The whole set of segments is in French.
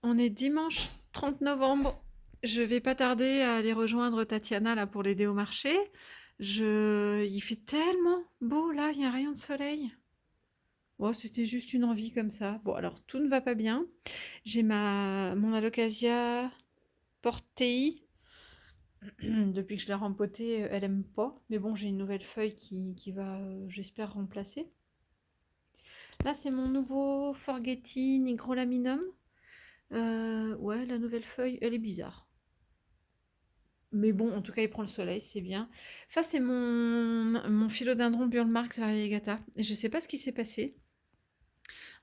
On est dimanche 30 novembre. Je vais pas tarder à aller rejoindre Tatiana là pour l'aider au marché. Il fait tellement beau là, il y a un rayon de soleil. Oh, c'était juste une envie comme ça. Bon, alors tout ne va pas bien. J'ai mon alocasia portei. Depuis que je l'ai rempotée, elle aime pas. Mais bon, j'ai une nouvelle feuille qui va, j'espère, remplacer. Là, c'est mon nouveau Forgetti nigrolaminum. Ouais, la nouvelle feuille, elle est bizarre. Mais bon, en tout cas, il prend le soleil, c'est bien. Ça, c'est mon philodendron Burle Marx variegata. Et je sais pas ce qui s'est passé.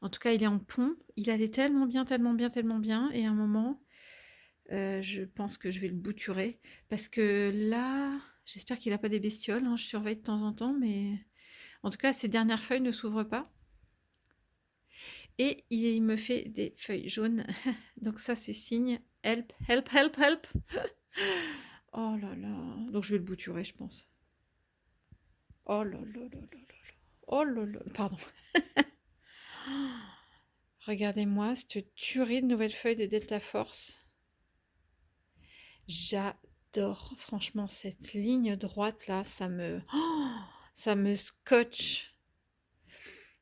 En tout cas, il est en pont. Il allait tellement bien, tellement bien, tellement bien. Et à un moment, je pense que je vais le bouturer. Parce que là, j'espère qu'il n'a pas des bestioles, hein. Je surveille de temps en temps. Mais en tout cas, ces dernières feuilles ne s'ouvrent pas. Et il me fait des feuilles jaunes. Donc ça, c'est signe. Help, help, help, help. Oh là là. Donc je vais le bouturer, je pense. Oh là là là là là. Oh là là. Pardon. Regardez-moi cette tuerie de nouvelles feuilles de Delta Force. J'adore. Franchement, cette ligne droite là, ça me scotche.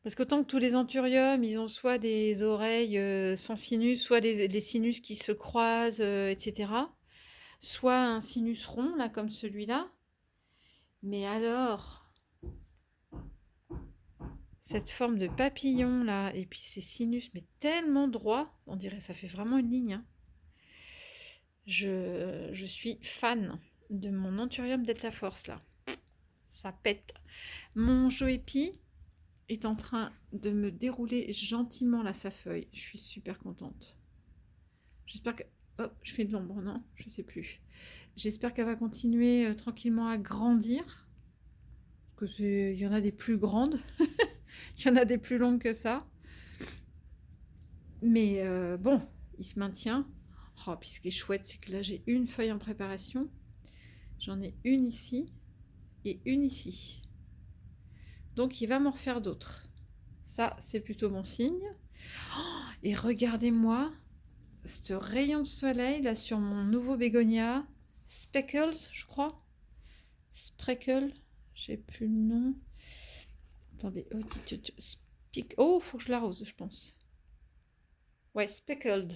Parce qu'autant que tous les anthuriums, ils ont soit des oreilles sans sinus, soit les sinus qui se croisent, etc. Soit un sinus rond, là, comme celui-là. Mais alors, cette forme de papillon là, et puis ces sinus, mais tellement droits, on dirait, ça fait vraiment une ligne, hein. Je suis fan de mon Anthurium Delta Force là. Ça pète. Mon Joépi est en train de me dérouler gentiment là sa feuille. Je suis super contente. J'espère que. Oh, je fais de l'ombre, non? Je sais plus. J'espère qu'elle va continuer tranquillement à grandir. Parce que il y en a des plus grandes. Il y en a des plus longues que ça. Mais bon, il se maintient. Oh, puis ce qui est chouette, c'est que là, j'ai une feuille en préparation. J'en ai une ici et une ici. Donc, il va m'en refaire d'autres. Ça, c'est plutôt bon signe. Et regardez-moi ce rayon de soleil là sur mon nouveau bégonia. Speckles, je crois. Spreckle, je sais plus le nom. Attendez. Oh, faut que je l'arrose, je pense. Ouais, speckled.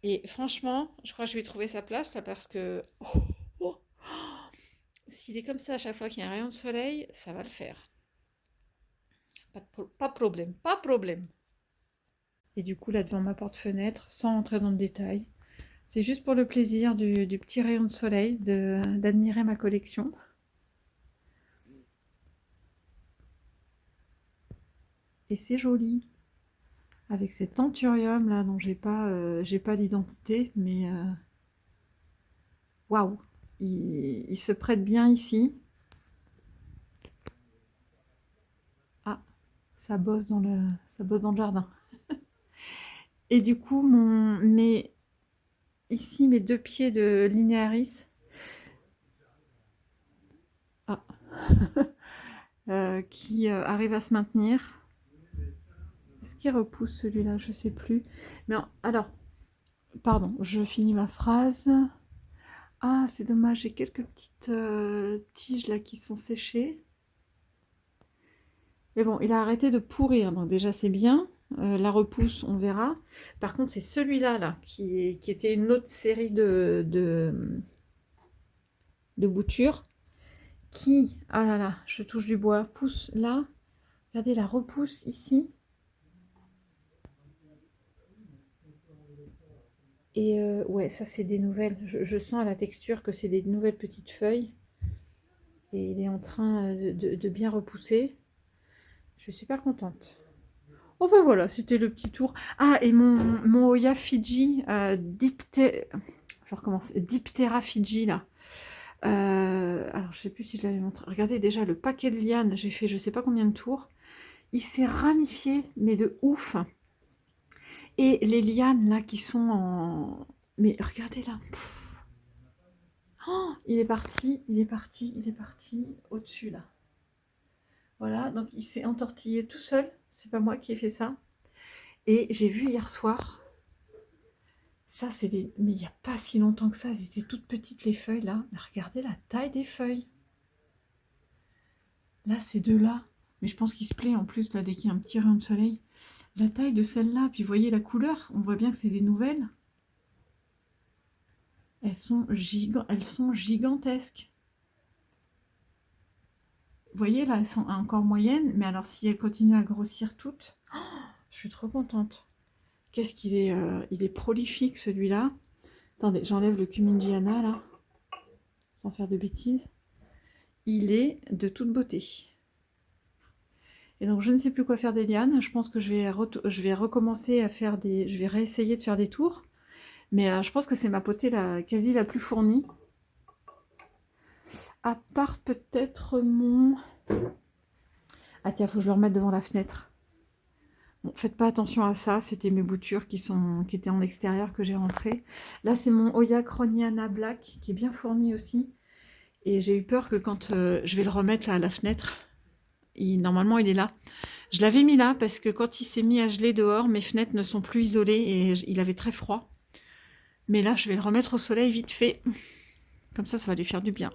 Et franchement, je crois que je vais trouver sa place là parce que oh, s'il est comme ça à chaque fois qu'il y a un rayon de soleil, ça va le faire. Pas de problème, pas de problème. Et du coup, là devant ma porte-fenêtre, sans entrer dans le détail, c'est juste pour le plaisir du petit rayon de soleil, d'admirer ma collection. Et c'est joli. Avec cet anthurium là dont j'ai pas l'identité, mais waouh, il se prête bien ici. Ah, ça bosse dans le jardin. Et du coup, ici, mes deux pieds de linéaris, ah, qui arrivent à se maintenir. Est-ce qu'il repousse celui-là? Je sais plus. Mais alors, pardon, je finis ma phrase. Ah, c'est dommage, j'ai quelques petites tiges là qui sont séchées. Mais bon, il a arrêté de pourrir, donc déjà c'est bien. La repousse, on verra. Par contre, c'est celui-là là, qui était une autre série de boutures qui, ah là là, je touche du bois, pousse là. Regardez la repousse ici. Et ouais, ça c'est des nouvelles. Je sens à la texture que c'est des nouvelles petites feuilles. Et il est en train de bien repousser. Je suis super contente. Enfin voilà, c'était le petit tour. Ah, et mon Oya Fiji, je recommence, Diptera Fiji là. Alors je sais plus si je l'avais montré. Regardez déjà le paquet de lianes, j'ai fait je sais pas combien de tours. Il s'est ramifié, mais de ouf. Et les lianes là qui sont en. Mais regardez là. Oh, il est parti, il est parti, il est parti au-dessus là. Voilà, donc il s'est entortillé tout seul. C'est pas moi qui ai fait ça. Et j'ai vu hier soir. Ça, c'est des... Mais il n'y a pas si longtemps que ça, elles étaient toutes petites les feuilles là. Mais regardez la taille des feuilles. Là, c'est de là. Mais je pense qu'il se plaît en plus là dès qu'il y a un petit rayon de soleil. La taille de celle-là, puis vous voyez la couleur, on voit bien que c'est des nouvelles. Elles sont gigantesques. Vous voyez là, elles sont encore moyennes, mais alors si elles continuent à grossir toutes, oh, je suis trop contente. Qu'est-ce qu'il est, il est prolifique celui-là. Attendez, j'enlève le Cumingiana là, sans faire de bêtises. Il est de toute beauté. Et donc je ne sais plus quoi faire des lianes. Je pense que je vais recommencer à faire des... Je vais réessayer de faire des tours. Mais je pense que c'est ma potée quasi la plus fournie. À part peut-être mon... Ah tiens, faut que je le remette devant la fenêtre. Bon, faites pas attention à ça, c'était mes boutures qui étaient en extérieur que j'ai rentrées. Là, c'est mon Oya Croniana Black qui est bien fourni aussi. Et j'ai eu peur que quand je vais le remettre là à la fenêtre, normalement il est là. Je l'avais mis là parce que quand il s'est mis à geler dehors, mes fenêtres ne sont plus isolées et il avait très froid. Mais là, je vais le remettre au soleil vite fait. Comme ça va lui faire du bien.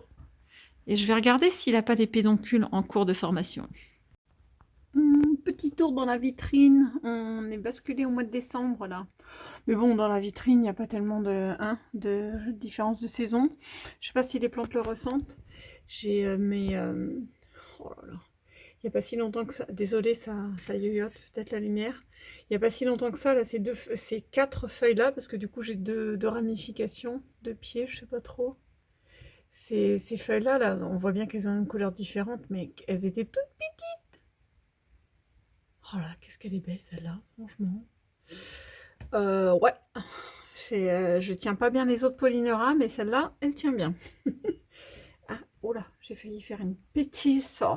Et je vais regarder s'il n'a pas des pédoncules en cours de formation. Petit tour dans la vitrine. On est basculé au mois de décembre là. Mais bon, dans la vitrine, il n'y a pas tellement de différence de saison. Je sais pas si les plantes le ressentent. J'ai oh là là. Il n'y a pas si longtemps que ça. Désolée, ça yoyote peut-être la lumière. Il n'y a pas si longtemps que ça, là, ces 4 feuilles là, parce que du coup j'ai deux ramifications, 2 pieds, je sais pas trop. Ces feuilles là, on voit bien qu'elles ont une couleur différente, mais elles étaient toutes petites. Oh là, qu'est-ce qu'elle est belle celle-là, franchement. Ouais, je tiens pas bien les autres Polynera, mais celle-là, elle tient bien. Ah, oh là, j'ai failli faire une bêtise. Oh,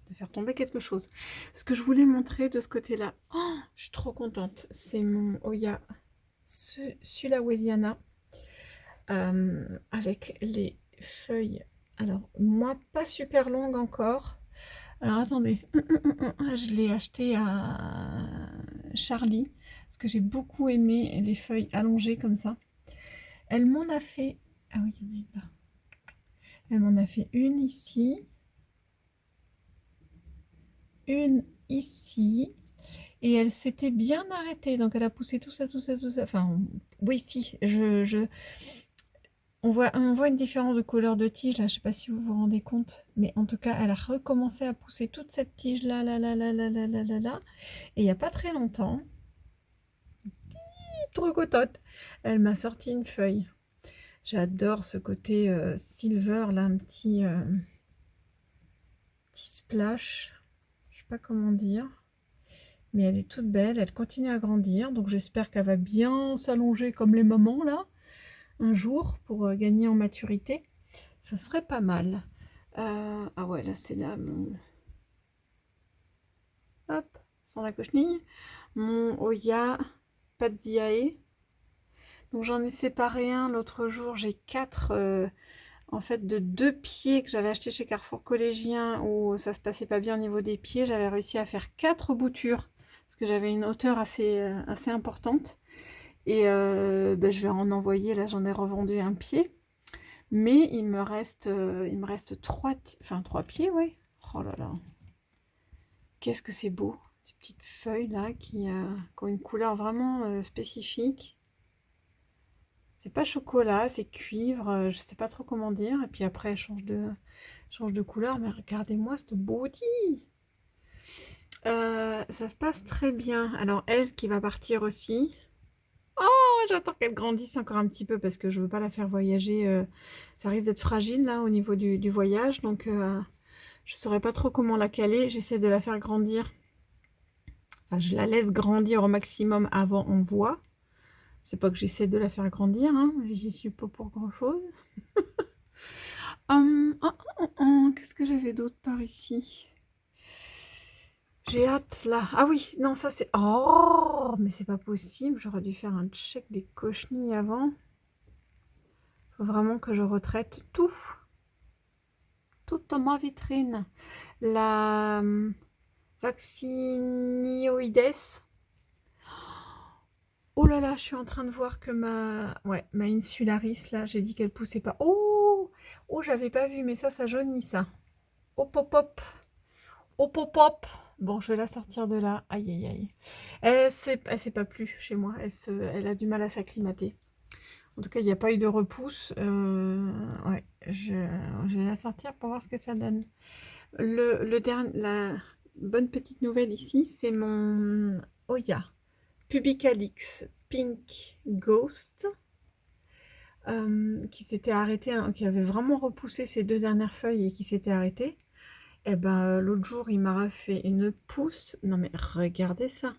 de faire tomber quelque chose. Ce que je voulais montrer de ce côté-là, oh, je suis trop contente. C'est mon Oya Sulawesiana avec les feuilles. Alors, moi, pas super longue encore. Alors, attendez. Je l'ai acheté à Charlie parce que j'ai beaucoup aimé les feuilles allongées comme ça. Elle m'en a fait... Ah oui, il y en a une là. Elle m'en a fait une ici. Une ici. Et elle s'était bien arrêtée. Donc, elle a poussé tout ça, tout ça, tout ça. Enfin, oui, si. On voit une différence de couleur de tige, là, je sais pas si vous vous rendez compte, mais en tout cas, elle a recommencé à pousser toute cette tige là, là, là, là, là, là, là, là, là, et il n'y a pas très longtemps, trop contente, elle m'a sorti une feuille. J'adore ce côté silver, là, un petit splash, je sais pas comment dire, mais elle est toute belle, elle continue à grandir, donc j'espère qu'elle va bien s'allonger comme les mamans, là, un jour, pour gagner en maturité. Ça serait pas mal. Ah ouais, là c'est là mon... Hop, sans la cochenille. Mon Oya Padziae. Donc j'en ai séparé un l'autre jour. J'ai 4, en fait, de 2 pieds que j'avais acheté chez Carrefour Collégien où ça se passait pas bien au niveau des pieds. J'avais réussi à faire 4 boutures parce que j'avais une hauteur assez importante. Et ben, je vais en envoyer, là j'en ai revendu un pied. Mais il me reste 3 pieds, ouais. Oh là là. Qu'est-ce que c'est beau. Ces petites feuilles là qui ont une couleur vraiment spécifique. C'est pas chocolat, c'est cuivre, je sais pas trop comment dire. Et puis après, elle change de couleur. Mais regardez-moi cette beauté. Ça se passe très bien. Alors elle qui va partir aussi. Oh, j'attends qu'elle grandisse encore un petit peu parce que je veux pas la faire voyager. Ça risque d'être fragile là au niveau du voyage. Donc je saurais pas trop comment la caler. J'essaie de la faire grandir. Enfin, je la laisse grandir au maximum avant envoi. C'est pas que j'essaie de la faire grandir, hein. J'y suis pas pour grand chose. Qu'est-ce que j'avais d'autre par ici? J'ai hâte là. Ah oui, non, ça c'est... Oh, mais c'est pas possible. J'aurais dû faire un check des cochenilles avant. Faut vraiment que je retraite tout. Toute ma vitrine. La Vaccinioides. Oh là là, je suis en train de voir que ma insularis, là, j'ai dit qu'elle poussait pas. Oh, oh, j'avais pas vu, mais ça jaunit, ça. Hop, hop, hop. Hop, hop, hop. Bon, je vais la sortir de là. Aïe, aïe, aïe. Elle s'est pas plu chez moi. Elle a du mal à s'acclimater. En tout cas, il n'y a pas eu de repousse. Ouais, je vais la sortir pour voir ce que ça donne. La bonne petite nouvelle ici, c'est mon Oya Pubicalix Pink Ghost qui s'était arrêté, hein, qui avait vraiment repoussé ses 2 dernières feuilles et qui s'était arrêté. Et ben l'autre jour, il m'a refait une pousse. Non mais regardez ça.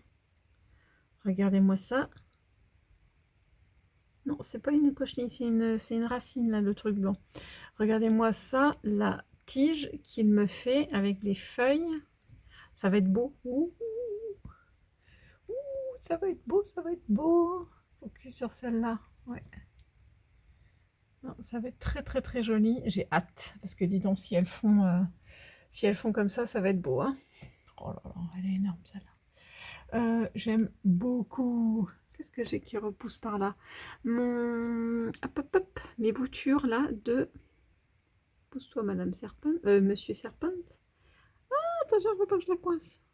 Regardez-moi ça. Non, c'est pas une cochenille, c'est une racine là, le truc blanc. Regardez-moi ça, la tige qu'il me fait avec les feuilles. Ça va être beau. Ouh, ouh, ça va être beau, ça va être beau. Focus sur celle-là. Ouais. Non, ça va être très très très joli. J'ai hâte parce que dis donc si elles font comme ça va être beau. Hein. Oh là là, elle est énorme celle-là. J'aime beaucoup. Qu'est-ce que j'ai qui repousse par là? Hop, hop, hop, mes boutures là de. Pousse-toi, Madame Serpent. Monsieur Serpent. Ah, attention, je veux pas que je la coince.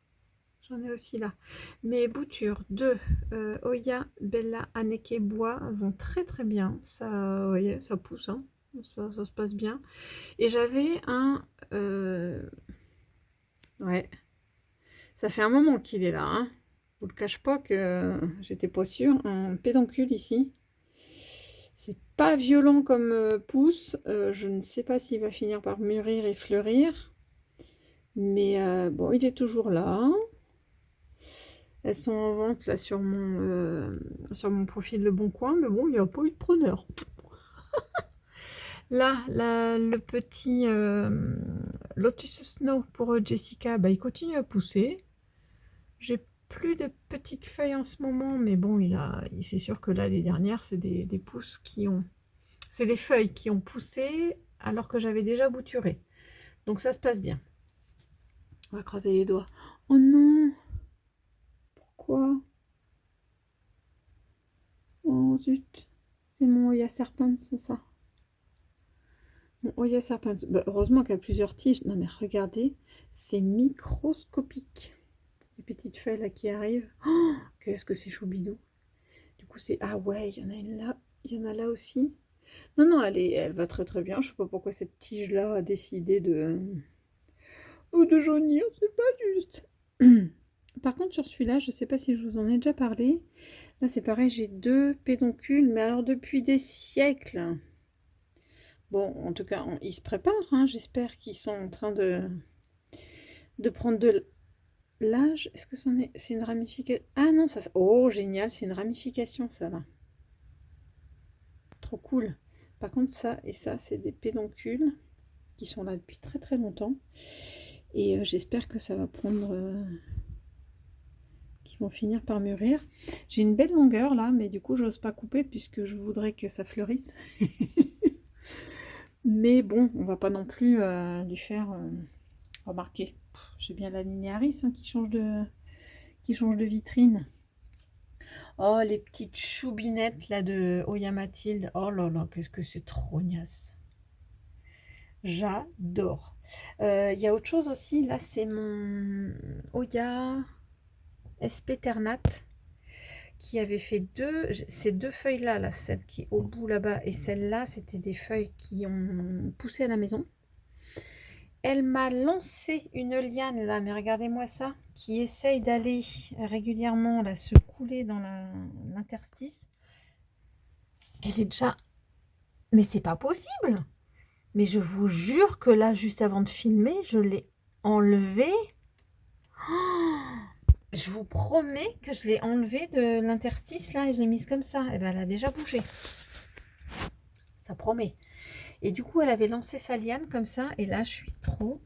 J'en ai aussi là. Mes boutures de Oya Bella Anneke Bois vont très très bien. Ça, voyez, ça pousse, hein. Ça se passe bien. Et j'avais un. Ouais. Ça fait un moment qu'il est là, hein. Je vous le cache pas que j'étais pas sûre. Un pédoncule ici. C'est pas violent comme pousse. Je ne sais pas s'il va finir par mûrir et fleurir. Mais bon, il est toujours là. Elles sont en vente là sur mon profil Le Bon Coin. Mais bon, il n'y a pas eu de preneur. Là, le petit Lotus Snow pour Jessica, bah, il continue à pousser. J'ai plus de petites feuilles en ce moment, mais bon, c'est sûr que là, les dernières, c'est des pousses qui ont... C'est des feuilles qui ont poussé alors que j'avais déjà bouturé. Donc ça se passe bien. On va croiser les doigts. Oh non! Pourquoi? Oh zut! C'est mon Oya Serpent, c'est ça. Mon Oya Serpent. Bah, heureusement qu'il y a plusieurs tiges. Non mais regardez, c'est microscopique. Les petites feuilles là qui arrivent. Oh, qu'est-ce que c'est choubidou. Du coup c'est... Ah ouais, il y en a une là. Il y en a là aussi. Non, non, elle va très très bien. Je sais pas pourquoi cette tige-là a décidé de jaunir. C'est pas juste. Par contre, sur celui-là, je sais pas si je vous en ai déjà parlé. Là, c'est pareil, j'ai 2 pédoncules, mais alors depuis des siècles. Bon, en tout cas, ils se préparent. Hein. J'espère qu'ils sont en train de prendre de l'âge. Est-ce que c'est une ramification? Ah non, ça... Oh, génial, c'est une ramification, ça, là. Trop cool. Par contre, ça et ça, c'est des pédoncules qui sont là depuis très très longtemps. Et j'espère que ça va prendre... qui vont finir par mûrir. J'ai une belle longueur là, mais du coup, j'ose pas couper puisque je voudrais que ça fleurisse. Mais bon, on va pas non plus lui faire remarquer. J'ai bien la linéaris hein, qui change de vitrine. Oh, les petites choubinettes là de Oya Mathilde. Oh là là, qu'est-ce que c'est trop gnasse. J'adore. Il y a autre chose aussi. Là, c'est mon Oya SP Ternat qui avait fait ces 2 feuilles là, celle qui est au bout là-bas et celle-là, c'était des feuilles qui ont poussé à la maison. Elle m'a lancé une liane là, mais regardez-moi ça, qui essaye d'aller régulièrement là, se couler dans l'interstice. Elle est déjà... Mais c'est pas possible! Mais je vous jure que là, juste avant de filmer, je l'ai enlevée. Oh, je vous promets que je l'ai enlevée de l'interstice là et je l'ai mise comme ça. Et ben, elle a déjà bougé. Ça promet. Et du coup, elle avait lancé sa liane comme ça. Et là, je suis trop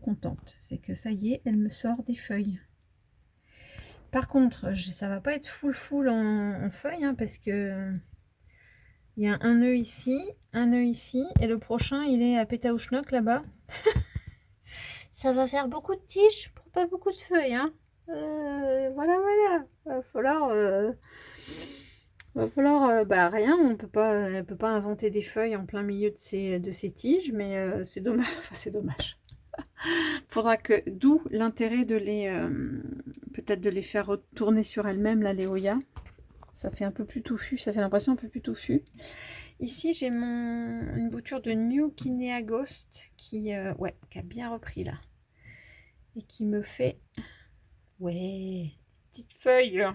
contente. C'est que ça y est, elle me sort des feuilles. Par contre, ça va pas être full en feuilles hein, parce que il y a un nœud ici, et le prochain, il est à Pétaouchnok là-bas. Ça va faire beaucoup de tiges pour pas beaucoup de feuilles. Hein. Voilà, voilà. Va falloir, bah, rien, elle peut pas inventer des feuilles en plein milieu de ses tiges, mais c'est dommage, enfin, c'est dommage. Faudra que, d'où l'intérêt de les, peut-être de les faire retourner sur elles-mêmes, la Léoya. Ça fait un peu plus touffu, ça fait l'impression un peu plus touffu. Ici, j'ai une bouture de New Guinea Ghost ouais, qui a bien repris là. Et qui me fait, ouais, petite feuille.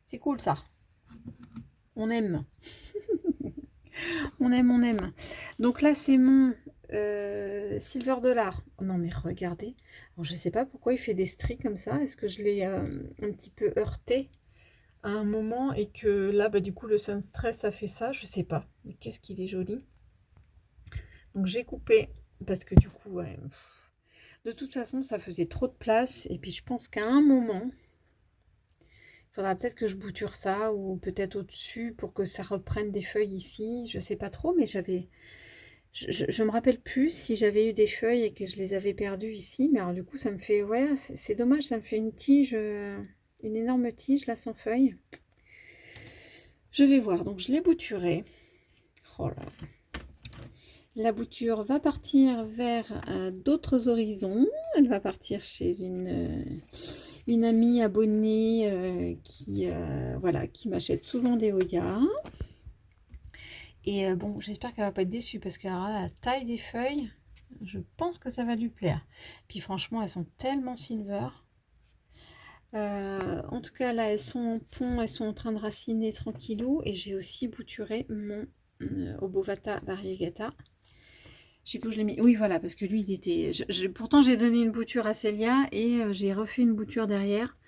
C'est cool ça. On aime. On aime, on aime. Donc là, c'est mon Silver Dollar. Oh non, mais regardez. Alors, je sais pas pourquoi il fait des stries comme ça. Est-ce que je l'ai un petit peu heurté à un moment et que là, bah, du coup, le Sun Stress a fait ça? Je sais pas. Mais qu'est-ce qu'il est joli. Donc, j'ai coupé parce que du coup, ouais, de toute façon, ça faisait trop de place. Et puis, je pense qu'à un moment, il faudra peut-être que je bouture ça ou peut-être au-dessus pour que ça reprenne des feuilles ici. Je sais pas trop, mais j'avais... Je me rappelle plus si j'avais eu des feuilles et que je les avais perdues ici. Mais alors du coup, ça me fait... Ouais, c'est dommage, ça me fait une tige, une énorme tige là sans feuilles. Je vais voir. Donc je l'ai bouturée. Oh là. La bouture va partir vers d'autres horizons. Elle va partir chez une amie abonnée voilà, qui m'achète souvent des Hoya. Et bon, j'espère qu'elle va pas être déçue parce que alors là, la taille des feuilles, je pense que ça va lui plaire. Puis franchement, elles sont tellement silver. En tout cas, là, elles sont en pont, elles sont en train de raciner tranquillou. Et j'ai aussi bouturé mon Obovata variegata. Je sais plus où je l'ai mis. Oui, voilà, parce que lui, il était... pourtant, j'ai donné une bouture à Célia et j'ai refait une bouture derrière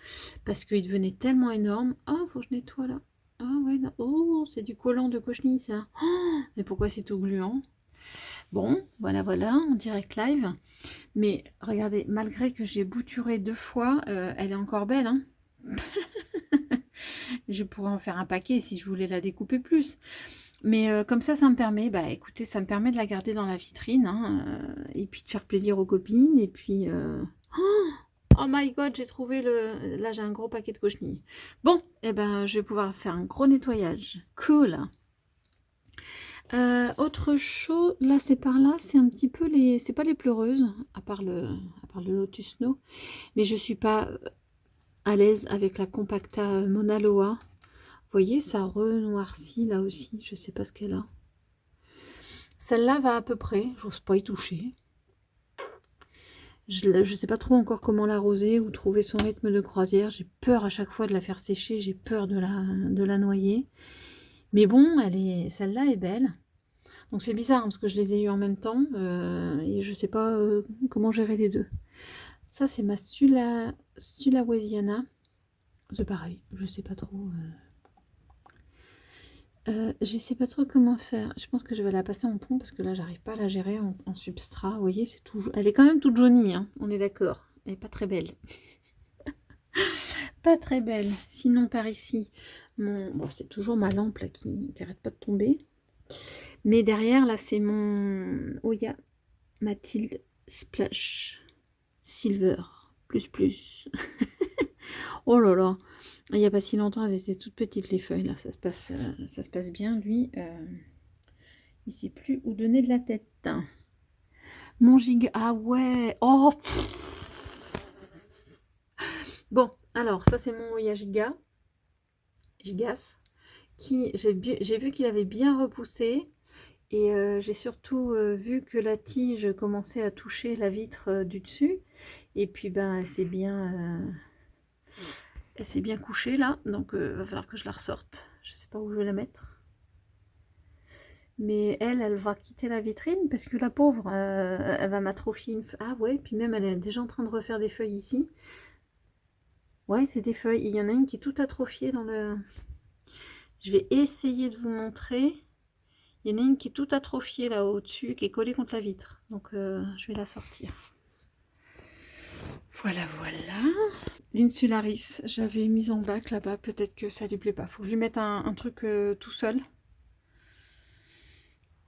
parce qu'il devenait tellement énorme. Oh, faut que je nettoie là. Ah ouais, non. Oh, c'est du collant de cochenille, ça. Oh, mais pourquoi c'est tout gluant? Bon, voilà, voilà, en direct live. Mais regardez, malgré que j'ai bouturé 2 fois, elle est encore belle, hein. Je pourrais en faire un paquet si je voulais la découper plus. Mais comme ça me permet, bah écoutez, ça me permet de la garder dans la vitrine, hein, et puis de faire plaisir aux copines, et puis... Oh my god, j'ai trouvé le... Là, j'ai un gros paquet de cochenilles. Bon, eh ben, je vais pouvoir faire un gros nettoyage. Cool. Autre chose, là, c'est par là, c'est un petit peu les... C'est pas les pleureuses, à part le Lotus Snow, mais je suis pas à l'aise avec la Compacta Mauna Loa. Vous voyez, ça renoircit là aussi, je sais pas ce qu'elle a. Celle-là va à peu près, j'ose pas y toucher. Je ne sais pas trop encore comment l'arroser ou trouver son rythme de croisière. J'ai peur à chaque fois de la faire sécher, j'ai peur de la noyer. Mais bon, celle-là est belle. Donc c'est bizarre hein, parce que je les ai eues en même temps et je ne sais pas comment gérer les deux. Ça c'est ma Sulawesiana. C'est pareil, je sais pas trop. Je sais pas trop comment faire. Je pense que je vais la passer en pont parce que là j'arrive pas à la gérer en substrat. Vous voyez, c'est tout. Elle est quand même toute jaunie, hein, on est d'accord. Elle est pas très belle. Pas très belle. Sinon par ici, bon, c'est toujours ma lampe là qui n'arrête pas de tomber. Mais derrière là c'est mon Oya Mathilde Splash Silver plus. Oh là là. Il n'y a pas si longtemps, elles étaient toutes petites les feuilles là. Ça se passe bien. Lui, il sait plus où donner de la tête. Mon giga. Ah ouais. Oh. Bon, alors ça c'est mon Oya Gigas. J'ai vu qu'il avait bien repoussé et j'ai surtout vu que la tige commençait à toucher la vitre du dessus et puis ben elle s'est bien couchée là, donc va falloir que je la ressorte. Je sais pas où je vais la mettre, mais elle va quitter la vitrine parce que la pauvre elle va m'atrophier ah ouais, puis même elle est déjà en train de refaire des feuilles ici. Ouais, c'est des feuilles, il y en a une qui est toute atrophiée dans le... Je vais essayer de vous montrer. Il y en a une qui est toute atrophiée là au-dessus, qui est collée contre la vitre. Donc je vais la sortir. Voilà, voilà. L'Insularis, je l'avais mise en bac là-bas. Peut-être que ça lui plaît pas. Faut que je lui mette un truc tout seul.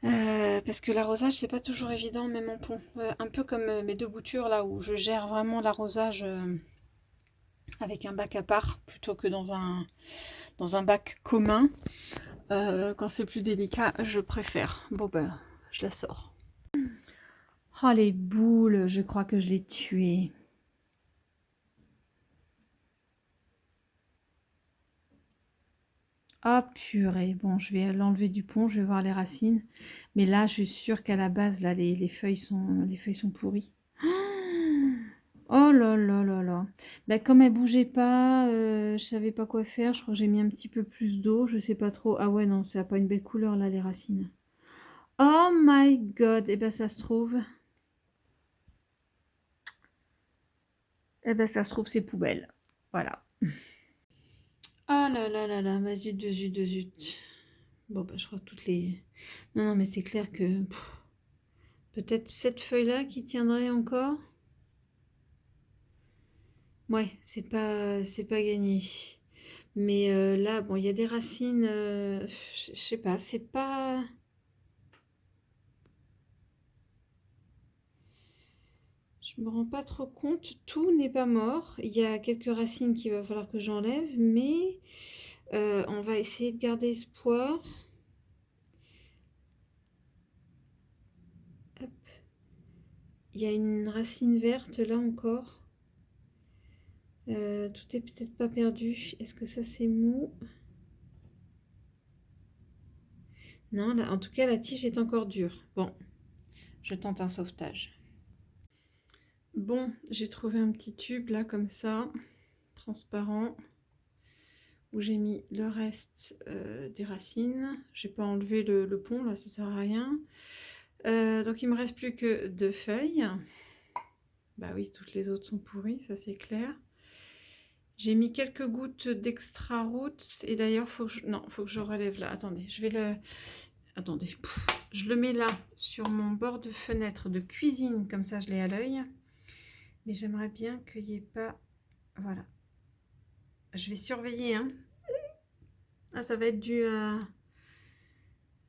Parce que l'arrosage, c'est pas toujours évident, même en pont. Un peu comme mes deux boutures là où je gère vraiment l'arrosage avec un bac à part plutôt que dans un bac commun. Quand c'est plus délicat, je préfère. Bon ben, je la sors. Oh les boules, je crois que je l'ai tué. Ah purée, bon je vais l'enlever du pont, je vais voir les racines. Mais là je suis sûre qu'à la base là les feuilles sont pourries. Oh là là là là. Bah, comme elle bougeait pas, je savais pas quoi faire. Je crois que j'ai mis un petit peu plus d'eau, je sais pas trop. Ah ouais non, ça a pas une belle couleur là les racines. Oh my god, et ben ça se trouve. Eh ben ça se trouve c'est poubelle. Voilà. Ah là là là là, ma zut de zut de zut. Bon bah je crois que toutes les... Non non mais c'est clair que... Peut-être cette feuille-là qui tiendrait encore. Ouais, c'est pas gagné. Mais là, bon, il y a des racines, je sais pas, c'est pas... Je me rends pas trop compte, tout n'est pas mort. Il y a quelques racines qu'il va falloir que j'enlève, mais on va essayer de garder espoir. Hop. Il y a une racine verte là encore. Tout est peut-être pas perdu. Est-ce que ça c'est mou? Non, là, en tout cas la tige est encore dure. Bon, je tente un sauvetage. Bon, j'ai trouvé un petit tube là comme ça, transparent, où j'ai mis le reste des racines. J'ai pas enlevé le pont là, ça sert à rien. Donc il me reste plus que 2 feuilles. Bah oui, toutes les autres sont pourries, ça c'est clair. J'ai mis quelques gouttes d'extra roots et d'ailleurs faut que je relève là. Attendez, je vais le... Attendez, je le mets là sur mon bord de fenêtre de cuisine, comme ça je l'ai à l'œil. Mais j'aimerais bien qu'il n'y ait pas... Voilà. Je vais surveiller, hein. Ah, ça va être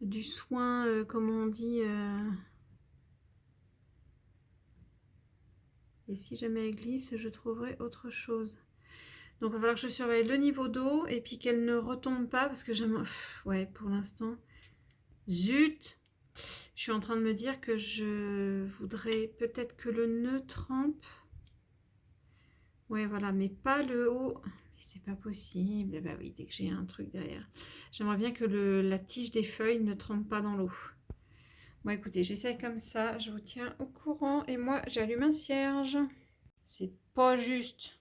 du soin, comment on dit. Et si jamais elle glisse, je trouverai autre chose. Donc, il va falloir que je surveille le niveau d'eau et puis qu'elle ne retombe pas parce que j'aime... Ouais, pour l'instant. Zut! Je suis en train de me dire que je voudrais peut-être que le nœud trempe. Ouais, voilà, mais pas le haut. Mais c'est pas possible. Bah oui, dès que j'ai un truc derrière. J'aimerais bien que la tige des feuilles ne trempe pas dans l'eau. Bon, écoutez, j'essaye comme ça. Je vous tiens au courant. Et moi, j'allume un cierge. C'est pas juste.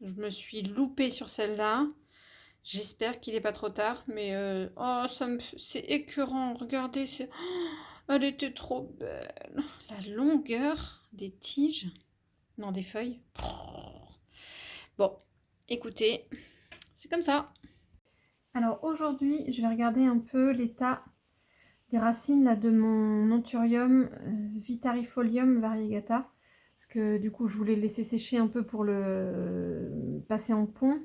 Je me suis loupée sur celle-là. J'espère qu'il n'est pas trop tard. Mais oh, c'est écœurant. Regardez, elle était trop belle. La longueur des tiges. Non, des feuilles. Bon, écoutez, c'est comme ça. Alors aujourd'hui, je vais regarder un peu l'état des racines là, de mon Anthurium Vitarifolium variegata. Parce que du coup, je voulais le laisser sécher un peu pour le passer en pont.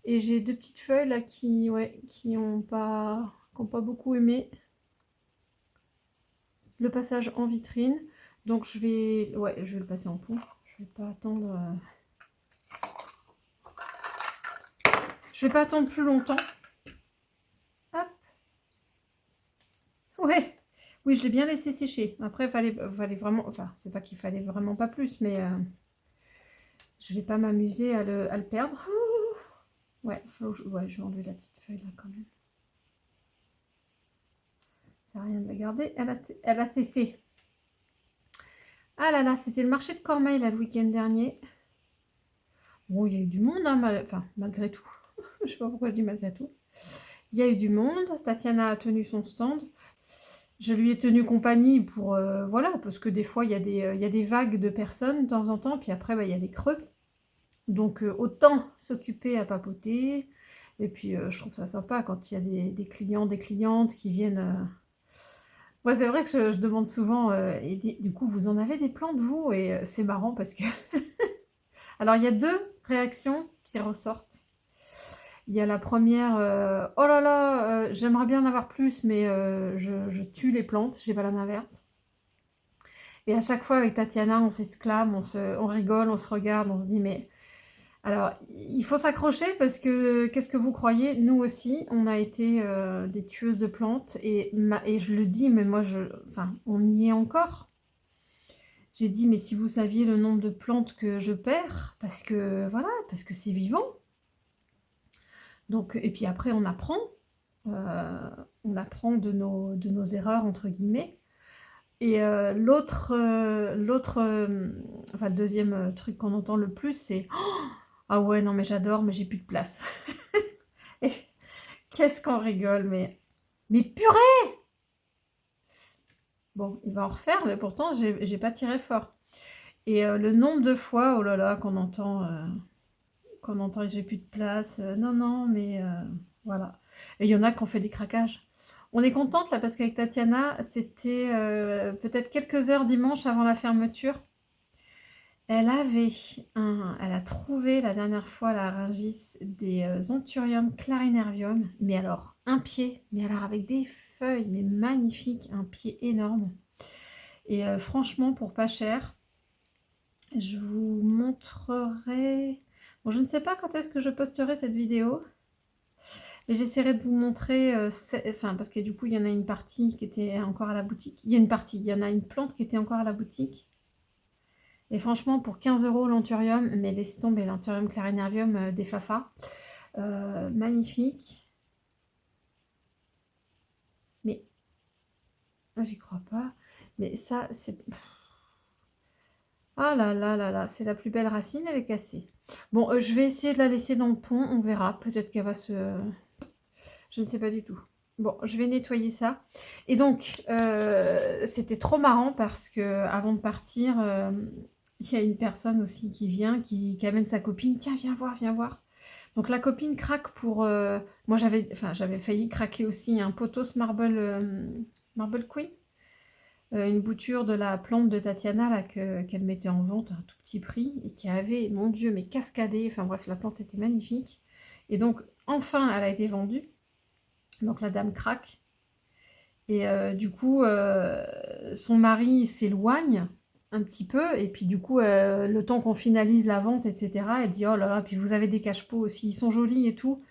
Et j'ai 2 petites feuilles là qui ont pas beaucoup aimé le passage en vitrine. Donc je vais le passer en pont. Je vais pas attendre. Je vais pas attendre plus longtemps. Hop. Ouais. Oui, je l'ai bien laissé sécher. Après, il fallait vraiment... Enfin, c'est pas qu'il fallait vraiment pas plus, mais je vais pas m'amuser à le perdre. Ouais, je vais enlever la petite feuille là quand même. Ça sert à rien de la garder. Elle a cessé. Ah là là, c'était le marché de Cormeilles là, le week-end dernier. Bon, il y a eu du monde, hein, enfin, malgré tout. Je sais pas pourquoi je dis malgré tout. Il y a eu du monde. Tatiana a tenu son stand. Je lui ai tenu compagnie pour... voilà, parce que des fois, il y a des vagues de personnes de temps en temps. Puis après, bah, il y a des creux. Donc, autant s'occuper à papoter. Et puis, je trouve ça sympa quand il y a des clients, des clientes qui viennent... Moi, c'est vrai que je demande souvent, et du coup, vous en avez des plantes, vous? Et c'est marrant parce que... Alors, il y a 2 réactions qui ressortent. Il y a la première, oh là là, j'aimerais bien en avoir plus, mais je tue les plantes, j'ai pas la main verte. Et à chaque fois avec Tatiana, on s'exclame, on rigole, on se regarde, on se dit, mais Alors, il faut s'accrocher parce que, qu'est-ce que vous croyez? Nous aussi, on a été des tueuses de plantes et je le dis, mais moi, enfin, on y est encore. J'ai dit, mais si vous saviez le nombre de plantes que je perds, parce que voilà, parce que c'est vivant. Donc, et puis après, on apprend de nos erreurs, entre guillemets. Et enfin, le deuxième truc qu'on entend le plus, c'est ah ouais, non, mais j'adore, mais j'ai plus de place. Et qu'est-ce qu'on rigole, mais purée! Bon, il va en refaire, mais pourtant, j'ai pas tiré fort. Et le nombre de fois, oh là là, qu'on entend j'ai plus de place, non, non, mais voilà. Et il y en a qui ont fait des craquages. On est contente là parce qu'avec Tatiana, c'était peut-être quelques heures dimanche avant la fermeture. Elle a trouvé la dernière fois la Rungis des Anthurium clarinervium, mais alors un pied, mais alors avec des feuilles, mais magnifiques, un pied énorme. Et franchement, pour pas cher, je vous montrerai. Bon, je ne sais pas quand est-ce que je posterai cette vidéo, mais j'essaierai de vous montrer, enfin, parce que du coup, il y en a une partie qui était encore à la boutique. Il y en a une plante qui était encore à la boutique. Et franchement, pour 15 € l'anthurium, mais laissez tomber l'anthurium clarinervium des Fafa. Magnifique. Mais, j'y crois pas. Mais ça, c'est... Ah là là là là, c'est la plus belle racine, elle est cassée. Bon, je vais essayer de la laisser dans le pont, on verra. Peut-être qu'elle va se... Je ne sais pas du tout. Bon, je vais nettoyer ça. Et donc, c'était trop marrant parce que avant de partir, il y a une personne aussi qui vient, qui amène sa copine. Tiens, viens voir, viens voir. Donc la copine craque pour... moi, j'avais failli craquer aussi un pothos marble queen. Une bouture de la plante de Tatiana là, qu'elle mettait en vente à un tout petit prix et qui avait, mon Dieu, mais cascadé. Enfin bref, la plante était magnifique. Et donc, enfin, elle a été vendue. Donc la dame craque. Et du coup, son mari s'éloigne un petit peu. Et puis du coup, le temps qu'on finalise la vente, etc., elle dit, oh là là, puis vous avez des cache-pots aussi, ils sont jolis et tout.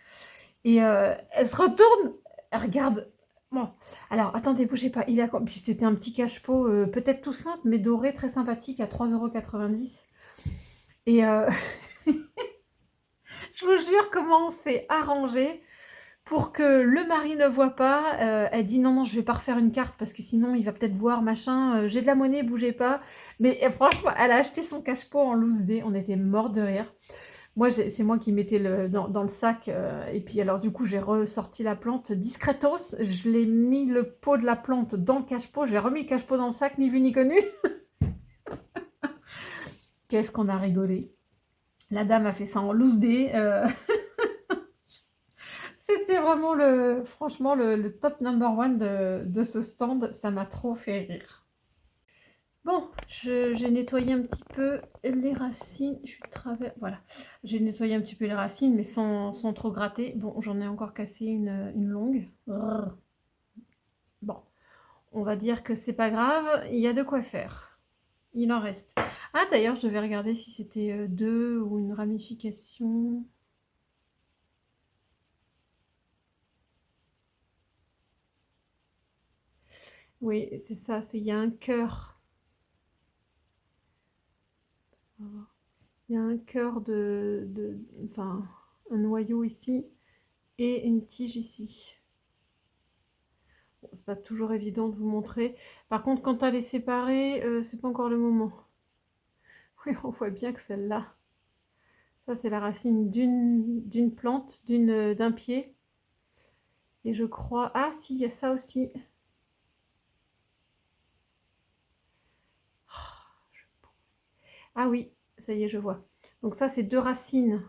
Et elle se retourne, elle regarde. Bon, alors attendez, bougez pas. Puis c'était un petit cache-pot, peut-être tout simple, mais doré, très sympathique, à 3,90 €. Et je vous jure comment on s'est arrangé pour que le mari ne voit pas. Elle dit non, non, je vais pas refaire une carte parce que sinon il va peut-être voir, machin. J'ai de la monnaie, bougez pas. Mais franchement, elle a acheté son cache-pot en loose day. On était morts de rire. Moi, c'est moi qui mettais dans le sac. Et puis alors du coup, j'ai ressorti la plante discretos. Je l'ai mis le pot de la plante dans le cache-pot. J'ai remis le cache-pot dans le sac, ni vu ni connu. Qu'est-ce qu'on a rigolé. La dame a fait ça en loose day. C'était vraiment franchement, le top number one de ce stand. Ça m'a trop fait rire. Bon, j'ai nettoyé un petit peu les racines. Je suis travers. Voilà. J'ai nettoyé un petit peu les racines, mais sans trop gratter. Bon, j'en ai encore cassé une longue. Bon, on va dire que c'est pas grave. Il y a de quoi faire. Il en reste. Ah, d'ailleurs, je devais regarder si c'était deux ou une ramification. Oui, c'est ça. Il y a un cœur. Il y a un cœur enfin, un noyau ici et une tige ici. Bon, c'est pas toujours évident de vous montrer. Par contre, quand elle est séparée, c'est pas encore le moment. Oui, on voit bien que celle-là, ça c'est la racine d'une plante, d'un pied. Et je crois... Ah si, il y a ça aussi. Ah oui, ça y est, je vois. Donc ça, c'est deux racines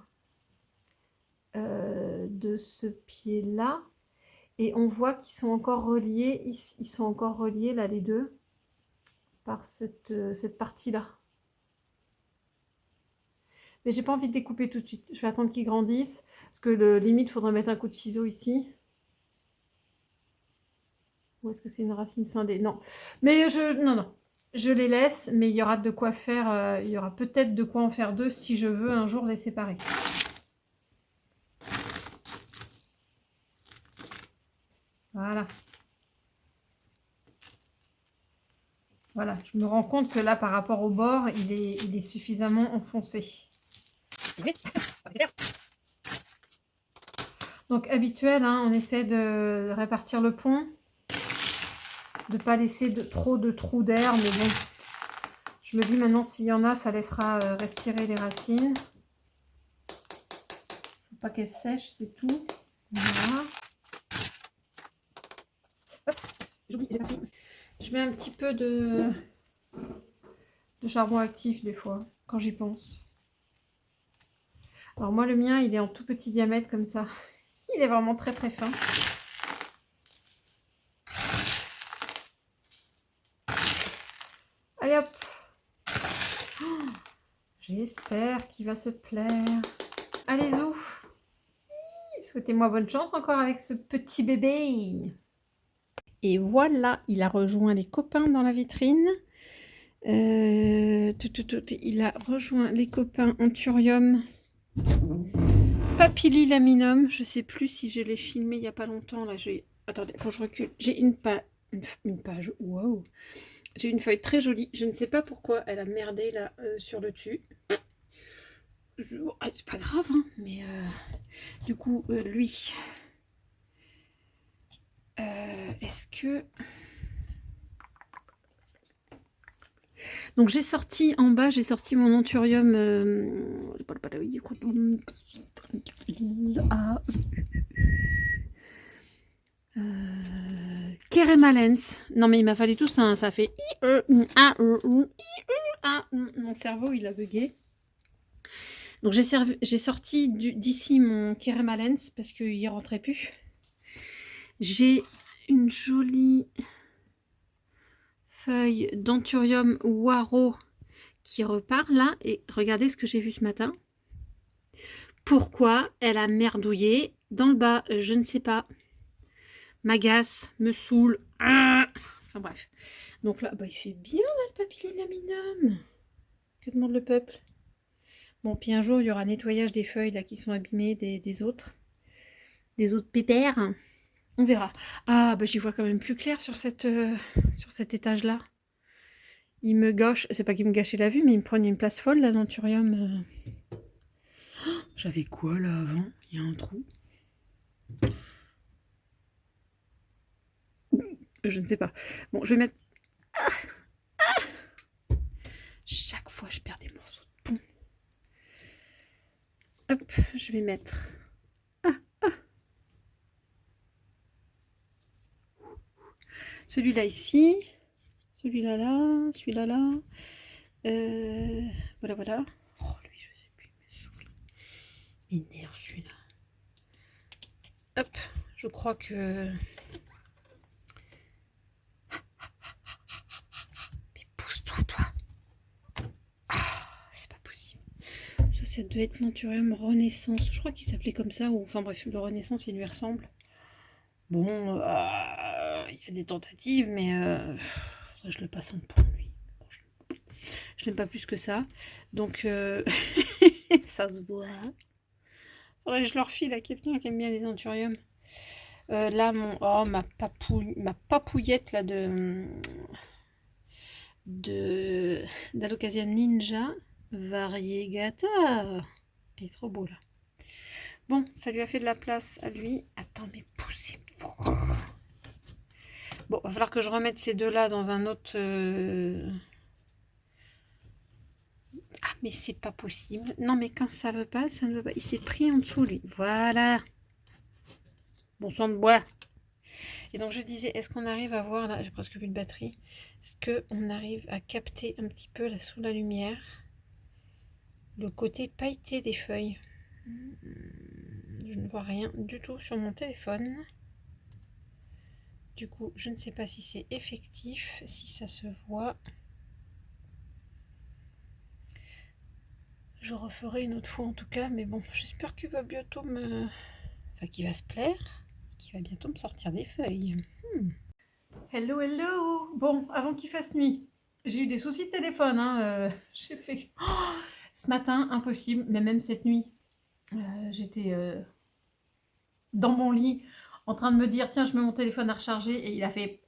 de ce pied-là. Et on voit qu'ils sont encore reliés. Ils sont encore reliés, là, les deux, par cette partie-là. Mais j'ai pas envie de découper tout de suite. Je vais attendre qu'ils grandissent. Parce que limite, il faudrait mettre un coup de ciseau ici. Ou est-ce que c'est une racine scindée? Non. Mais non, non. je les laisse, mais il y aura de quoi faire, il y aura peut-être de quoi en faire deux si je veux un jour les séparer. Voilà. Voilà, je me rends compte que là, par rapport au bord, il est suffisamment enfoncé. Donc habituel, hein, on essaie de répartir le pont, de ne pas laisser trop de trous d'air, mais bon, je me dis maintenant s'il y en a, ça laissera respirer les racines. Faut pas qu'elles sèchent, c'est tout. Voilà. Hop, j'oublie, j'ai pas pris. Je mets un petit peu de charbon actif des fois, quand j'y pense. Alors moi, le mien, il est en tout petit diamètre comme ça. Il est vraiment très très fin. Allez hop. Oh, j'espère qu'il va se plaire. Allez zou. Souhaitez-moi bonne chance encore avec ce petit bébé. Et voilà, il a rejoint les copains dans la vitrine. Il a rejoint les copains Anthurium, Papillilaminum. Je sais plus si je l'ai filmé il n'y a pas longtemps. Là, attendez, faut que je recule. J'ai une page. Waouh! J'ai une feuille très jolie. Je ne sais pas pourquoi elle a merdé là sur le dessus. C'est pas grave, hein, mais du coup, lui, est-ce que... Donc j'ai sorti en bas, j'ai sorti mon Anthurium Keremalens. Non mais il m'a fallu tout ça, hein. Ça fait mon cerveau il a bugué. Donc j'ai sorti d'ici mon Keremalens parce qu'il rentrait plus. J'ai une jolie feuille d'Anthurium Waro qui repart là. Et regardez ce que j'ai vu ce matin. Pourquoi elle a merdouillé dans le bas? Je ne sais pas. M'agace, me saoule. Enfin bref. Donc là, bah, il fait bien là, le papillilaminum. Que demande le peuple? Bon, puis un jour, il y aura nettoyage des feuilles là qui sont abîmées des autres. Des autres pépères. On verra. Ah, bah j'y vois quand même plus clair sur cet étage-là. Il me gâche, c'est pas qu'il me gâchait la vue, mais il me prenait une place folle, là, l'Anthurium. Oh, j'avais quoi, là, avant? Il y a un trou. Je ne sais pas. Bon, je vais mettre... Chaque fois, je perds des morceaux de pont. Hop, je vais mettre... Celui-là ici, celui-là là, celui-là là. Voilà, voilà. Oh, lui, je sais plus, il me saoule. Il m'énerve celui-là. Hop, je crois que... Mais pousse-toi, toi. Ah, c'est pas possible. Ça doit être l'Anthurium Renaissance. Je crois qu'il s'appelait comme ça. Ou enfin bref, le Renaissance, il lui ressemble. Bon, il y a des tentatives, mais ça, je le passe en pont, lui. Bon, je l'aime pas plus que ça. Donc, ça se voit. Faudrait que je leur file à quelqu'un qui aime bien les Anthurium. Là, ma papouillette là d'Alocasia Ninja Variegata. Il est trop beau là. Bon, ça lui a fait de la place à lui. Attends, mais poussez. Bon, va falloir que je remette ces deux-là dans un autre... Ah, mais c'est pas possible. Non, mais quand ça veut pas, ça ne veut pas. Il s'est pris en dessous, lui. Voilà. Bon sang de bois. Et donc, je disais, est-ce qu'on arrive à voir, là, j'ai presque plus de batterie, est-ce qu'on arrive à capter un petit peu, là, sous la lumière, le côté pailleté des feuilles? Je ne vois rien du tout sur mon téléphone. Du coup, je ne sais pas si c'est effectif, si ça se voit. Je referai une autre fois en tout cas, mais bon, j'espère qu'il va bientôt me... Enfin, qu'il va se plaire, qu'il va bientôt me sortir des feuilles. Hello, hello! Bon, avant qu'il fasse nuit, J'ai eu des soucis de téléphone, hein, j'ai fait ce matin, impossible, mais même cette nuit, j'étais, dans mon lit, en train de me dire: «Tiens, je mets mon téléphone à recharger» et il a fait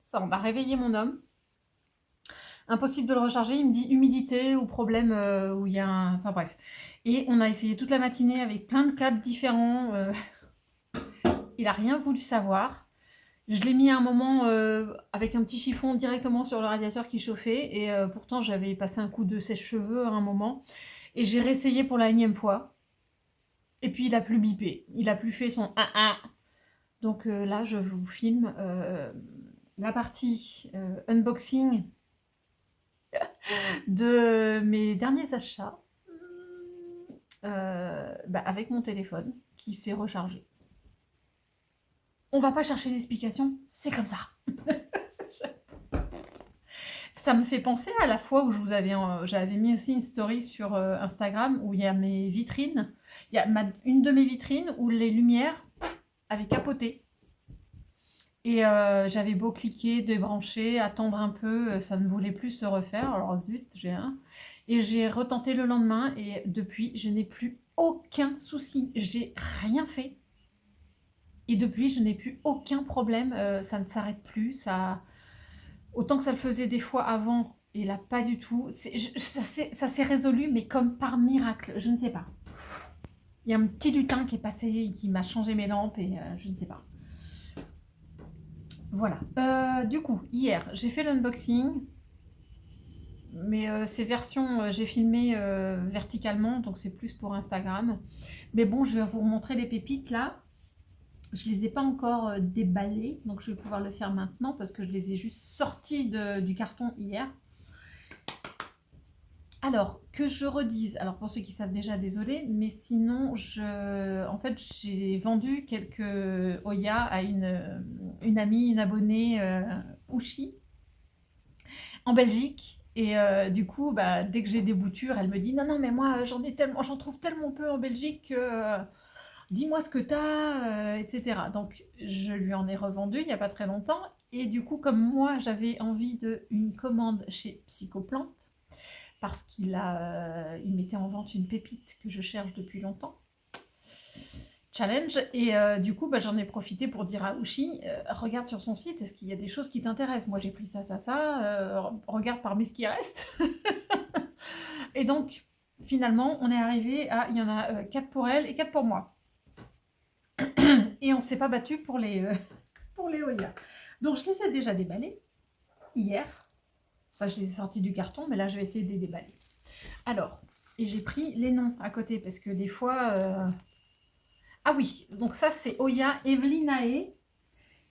ça en a réveillé mon homme. Impossible de le recharger, il me dit humidité ou problème, où il y a un enfin bref et on a essayé toute la matinée avec plein de câbles différents, il a rien voulu savoir. Je l'ai mis à un moment avec un petit chiffon directement sur le radiateur qui chauffait et pourtant j'avais passé un coup de sèche-cheveux à un moment et j'ai réessayé pour la énième fois et puis il a plus bipé, il a plus fait son donc là je vous filme la partie unboxing de mes derniers achats avec mon téléphone qui s'est rechargé. On va pas chercher d'explications, c'est comme ça. Ça me fait penser à la fois où j'avais mis aussi une story sur Instagram où il y a mes vitrines. Il y a une de mes vitrines où les lumières avaient capoté. Et j'avais beau cliquer, débrancher, attendre un peu, ça ne voulait plus se refaire. Alors zut, j'ai un. Et j'ai retenté le lendemain et depuis, je n'ai plus aucun souci. J'ai rien fait. Et depuis, je n'ai plus aucun problème. Ça ne s'arrête plus. Ça... Autant que ça le faisait des fois avant, et là pas du tout. Ça s'est résolu, mais comme par miracle. Je ne sais pas. Il y a un petit lutin qui est passé et qui m'a changé mes lampes et je ne sais pas. Voilà. Du coup, hier, j'ai fait l'unboxing. Mais ces versions, j'ai filmé verticalement, donc c'est plus pour Instagram. Mais bon, je vais vous montrer les pépites là. Je ne les ai pas encore déballées, donc je vais pouvoir le faire maintenant parce que je les ai juste sortis du carton hier. Alors, que je redise, alors pour ceux qui savent déjà, désolé, mais sinon, en fait, j'ai vendu quelques Oya à une amie, une abonnée Ushi en Belgique. Et du coup, dès que j'ai des boutures, elle me dit non, non, mais moi j'en trouve tellement peu en Belgique que dis-moi ce que t'as, etc. Donc je lui en ai revendu il n'y a pas très longtemps. Et du coup, comme moi j'avais envie d'une commande chez Psychoplante, parce il mettait en vente une pépite que je cherche depuis longtemps. Challenge et du coup j'en ai profité pour dire à Ushi regarde sur son site, est-ce qu'il y a des choses qui t'intéressent? Moi j'ai pris ça, regarde parmi ce qui reste. Et donc finalement on est arrivé à, il y en a 4 pour elle et 4 pour moi. Et on s'est pas battu pour les Oya. Donc je les ai déjà déballés hier. Enfin, je les ai sortis du carton, mais là je vais essayer de les déballer. Alors, et j'ai pris les noms à côté parce que des fois... Ah oui, donc ça c'est Oya Evelinae.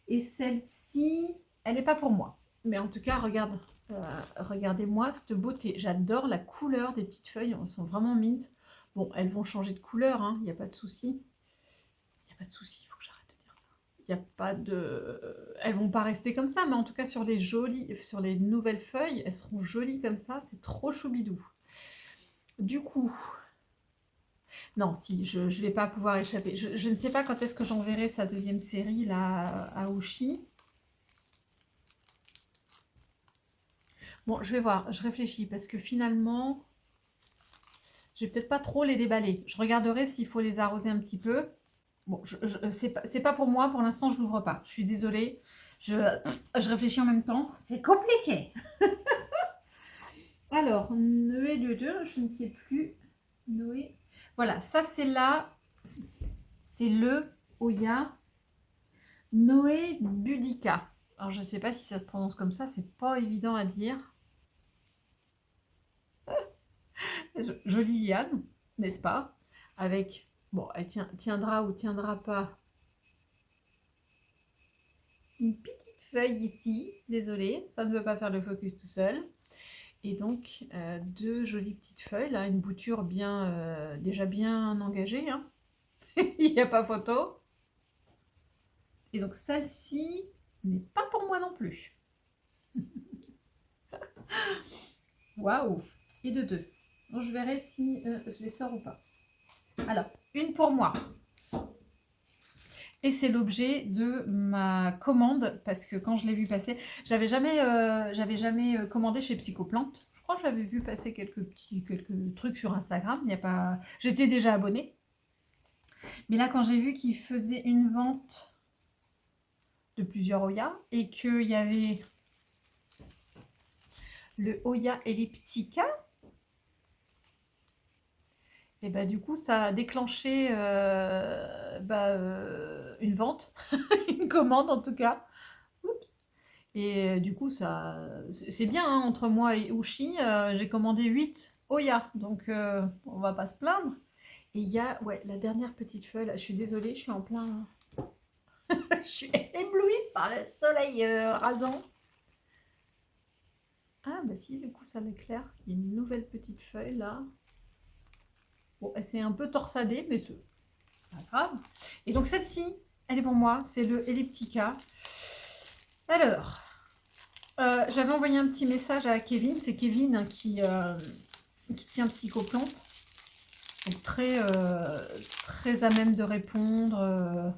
Et celle-ci, elle n'est pas pour moi. Mais en tout cas, regardez-moi cette beauté. J'adore la couleur des petites feuilles. Elles sont vraiment mint. Bon, elles vont changer de couleur, il n'y a pas de souci. Il n'y a pas de souci, il faut que j'arrête de dire ça. Il n'y a pas de... Elles vont pas rester comme ça, mais en tout cas, sur les nouvelles feuilles, elles seront jolies comme ça. C'est trop choubidou. Du coup... Non, si, je ne vais pas pouvoir échapper. Je ne sais pas quand est-ce que j'enverrai sa deuxième série là, à Ushi. Bon, je vais voir, je réfléchis parce que finalement, je vais peut-être pas trop les déballer. Je regarderai s'il faut les arroser un petit peu. Bon, c'est pas pour moi, pour l'instant je l'ouvre pas. Je suis désolée, je réfléchis en même temps. C'est compliqué. Alors, Noé 2, je ne sais plus. Noé. Voilà, ça c'est là. C'est le Oya Noé Budica. Alors, je ne sais pas si ça se prononce comme ça, c'est pas évident à dire. Jolie liane, n'est-ce pas? Avec, bon, elle tiendra ou tiendra pas. Une petite feuille ici, désolée, ça ne veut pas faire le focus tout seul. Et donc, deux jolies petites feuilles, là, une bouture déjà bien engagée. Hein. Il n'y a pas photo. Et donc, celle-ci n'est pas pour moi non plus. Waouh! Et de deux. Donc, je verrai si je les sors ou pas. Alors, une pour moi. Et c'est l'objet de ma commande, parce que quand je l'ai vu passer, j'avais jamais commandé chez Psychoplante. Je crois que j'avais vu passer quelques trucs sur Instagram. Il y a pas, j'étais déjà abonnée. Mais là, quand j'ai vu qu'ils faisaient une vente de plusieurs Oya et qu'il y avait le Oya Elliptica, et bah du coup, ça a déclenché une vente, une commande en tout cas. Oups. Et du coup, ça, c'est bien, hein, entre moi et Ushi, j'ai commandé 8 Oya, donc on va pas se plaindre. Et il y a, ouais, la dernière petite feuille, là, je suis désolée, je suis en plein... je suis éblouie par le soleil rasant. Ah bah si, du coup ça m'éclaire. Il y a une nouvelle petite feuille là. Bon, elle s'est un peu torsadée, mais c'est pas grave. Et donc celle-ci, elle est pour moi, c'est le Elliptica. Alors, j'avais envoyé un petit message à Kevin, c'est Kevin hein, qui tient Psychoplante. Donc très à même de répondre.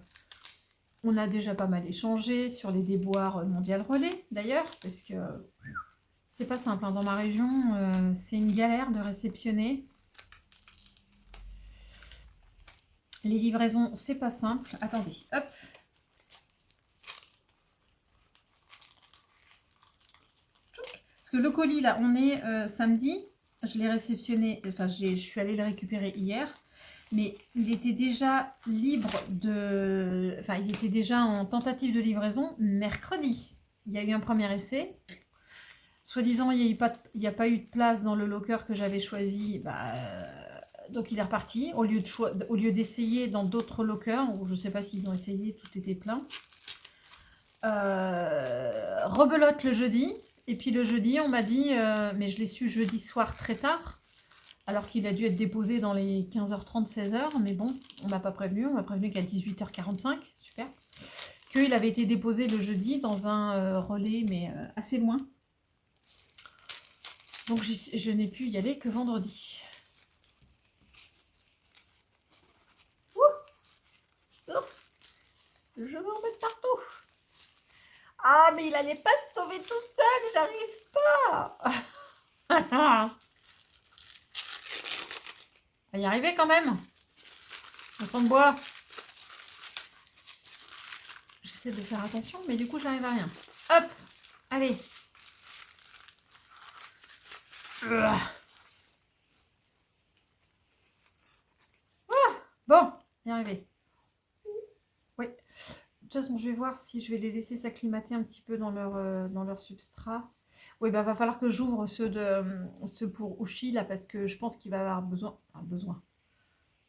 On a déjà pas mal échangé sur les déboires Mondial Relais d'ailleurs, parce que c'est pas simple. Hein. Dans ma région, c'est une galère de réceptionner. Les livraisons, c'est pas simple. Attendez, hop. Parce que le colis, là, on est samedi. Je l'ai réceptionné, enfin, je suis allée le récupérer hier. Mais il était déjà libre de... Enfin, il était déjà en tentative de livraison mercredi. Il y a eu un premier essai. Soi-disant, il n'y a pas eu de place dans le locker que j'avais choisi. Donc, il est reparti. Au lieu d'essayer dans d'autres lockers, où je ne sais pas s'ils ont essayé, tout était plein. Rebelote le jeudi. Et puis le jeudi, on m'a dit, mais je l'ai su jeudi soir très tard, alors qu'il a dû être déposé dans les 15h30, 16h. Mais bon, on m'a pas prévenu. On m'a prévenu qu'à 18h45, super, qu'il avait été déposé le jeudi dans un relais, mais assez loin. Donc je n'ai pu y aller que vendredi. Je vais en mettre partout. Ah, mais il allait pas se sauver tout seul, j'arrive pas. On va y arriver quand même. On s'en de bois. J'essaie de faire attention, mais du coup, j'arrive à rien. Hop, allez. Bon, y arrivé. Oui. De toute façon, je vais voir si je vais les laisser s'acclimater un petit peu dans leur substrat. Oui, bah, va falloir que j'ouvre ceux pour Ushi, là, parce que je pense qu'il va avoir besoin, enfin, besoin,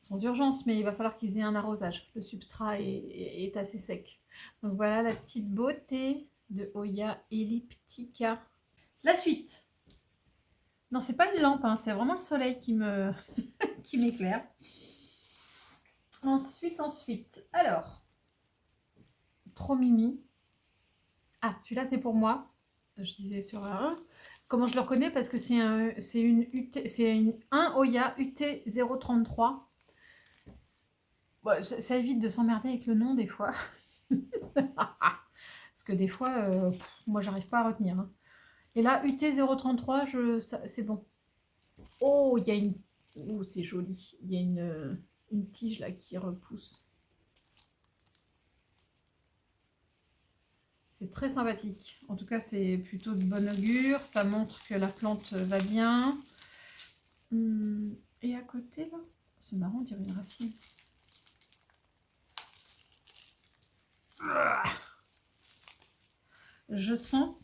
sans urgence, mais il va falloir qu'ils aient un arrosage. Le substrat est assez sec. Donc voilà la petite beauté de Oya Elliptica. La suite. Non, c'est pas une lampe, hein, c'est vraiment le soleil qui m'éclaire. Ensuite, alors, trop mimi. Ah, celui-là, c'est pour moi. Je disais sur un. Comment je le reconnais? Parce que c'est un Oya UT033. Bon, ça évite de s'emmerder avec le nom des fois. Parce que des fois, moi, j'arrive pas à retenir. Hein. Et là, UT033, c'est bon. Oh, il y a une... Oh, c'est joli. Il y a une tige là qui repousse. C'est très sympathique. En tout cas, c'est plutôt de bon augure. Ça montre que la plante va bien. Et à côté, là, c'est marrant, on dirait une racine. Je sens...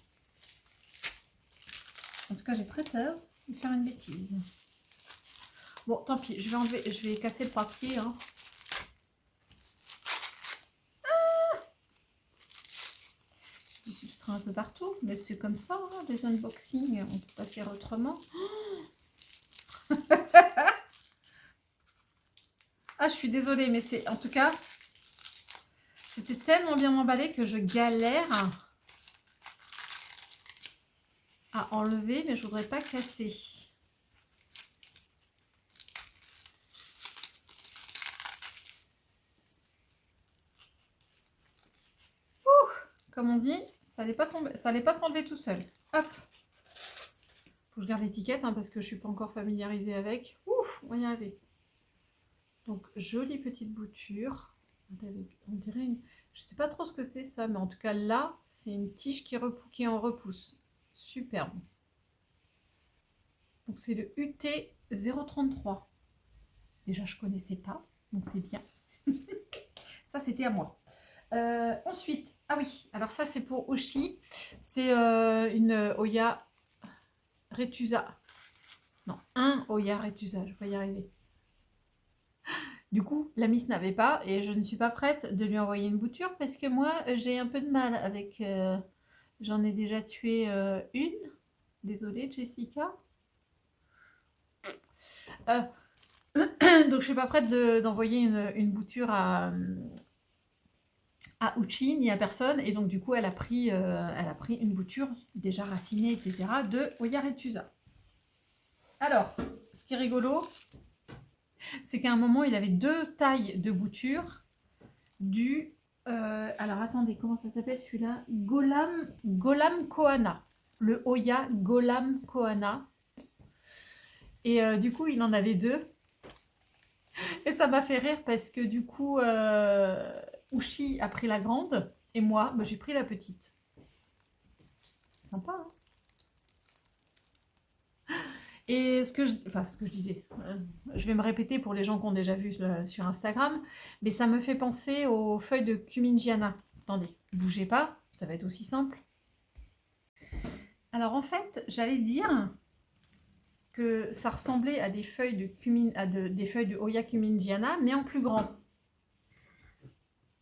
En tout cas, j'ai très peur de faire une bêtise. Bon, tant pis, je vais casser le papier. Hein. Du substrat un peu partout, mais c'est comme ça, hein, des unboxings, on ne peut pas faire autrement. Ah, je suis désolée, mais c'est en tout cas, c'était tellement bien emballé que je galère à enlever, mais je voudrais pas casser. comme on dit, ça allait pas tomber, ça allait pas s'enlever tout seul. Hop. Faut que je garde l'étiquette, hein, parce que je suis pas encore familiarisée avec. Ouf, on va y arriver. Donc, jolie petite bouture. Avec, on dirait une... Je sais pas trop ce que c'est ça, mais en tout cas là, c'est une tige qui en repousse. Superbe. Donc c'est le UT 033. Déjà, je connaissais pas, donc c'est bien. Ça, c'était à moi. Ensuite, ah oui, alors ça, c'est pour Oshi. C'est une Oya Retusa. Non, un Oya Retusa, je vais y arriver. Du coup, la Miss n'avait pas et je ne suis pas prête de lui envoyer une bouture parce que moi, j'ai un peu de mal avec... j'en ai déjà tué une. Désolée, Jessica. Donc, je ne suis pas prête d'envoyer une bouture à Uchi ni à personne. Et donc, du coup, elle a pris une bouture déjà racinée, etc. de Oya Retusa. Alors, ce qui est rigolo, c'est qu'à un moment, il avait deux tailles de bouture du... alors, attendez, comment ça s'appelle celui-là? Golam Kohana. Le Oya Golam Kohana. Et du coup, il en avait deux. Et ça m'a fait rire parce que du coup, Uchi a pris la grande et moi, bah, j'ai pris la petite. Sympa, hein? Et ce que je disais, je vais me répéter pour les gens qui ont déjà vu sur Instagram, mais ça me fait penser aux feuilles de Kumingiana. Attendez, bougez pas, ça va être aussi simple. Alors en fait, j'allais dire que ça ressemblait à des feuilles des feuilles de Oya Kumingiana, mais en plus grand.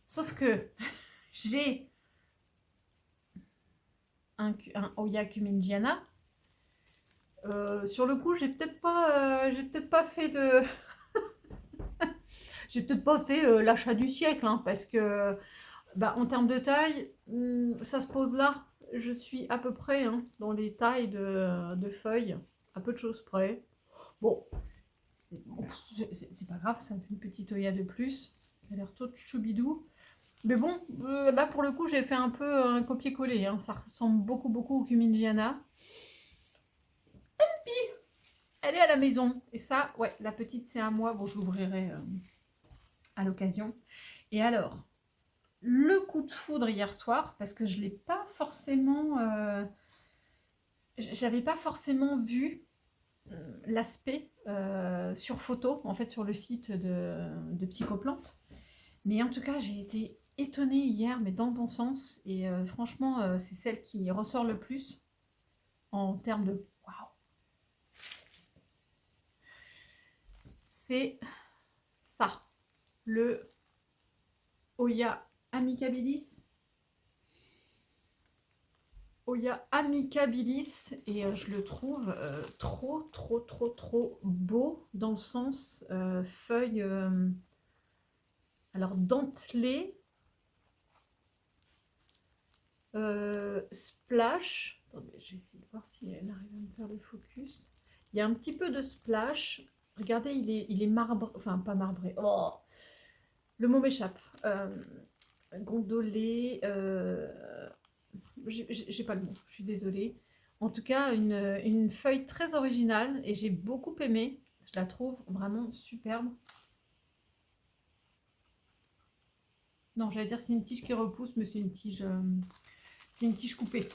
Sauf que j'ai un Oya Kumingiana. Sur le coup, j'ai peut-être pas fait de... j'ai peut-être pas fait l'achat du siècle, hein, parce que bah, en termes de taille, ça se pose là. Je suis à peu près, hein, dans les tailles de feuilles, à peu de choses près. Bon, c'est pas grave, ça me fait une petite Oya de plus. Elle a l'air toute choubidou. Mais bon, là pour le coup, j'ai fait un peu un copier-coller, hein. Ça ressemble beaucoup au Kumingiana. Elle est à la maison. Et ça, ouais, la petite, c'est à moi. Bon, je l'ouvrirai à l'occasion. Et alors, le coup de foudre hier soir, parce que je l'ai pas forcément... j'avais pas forcément vu l'aspect sur photo, en fait, sur le site de Psychoplante. Mais en tout cas, j'ai été étonnée hier, mais dans le bon sens. Et franchement, c'est celle qui ressort le plus en termes de... Waouh! C'est ça, le Oya Amicabilis. Oya Amicabilis. Et je le trouve trop beau dans le sens feuille... alors, dentelé. Splash. Attendez, je vais essayer de voir si elle arrive à me faire le focus. Il y a un petit peu de splash. Regardez, il est marbré, enfin pas marbré. Oh, le mot m'échappe. Gondolé. J'ai pas le mot, je suis désolée. En tout cas, une feuille très originale et j'ai beaucoup aimé. Je la trouve vraiment superbe. Non, j'allais dire c'est une tige qui repousse, mais c'est une tige coupée.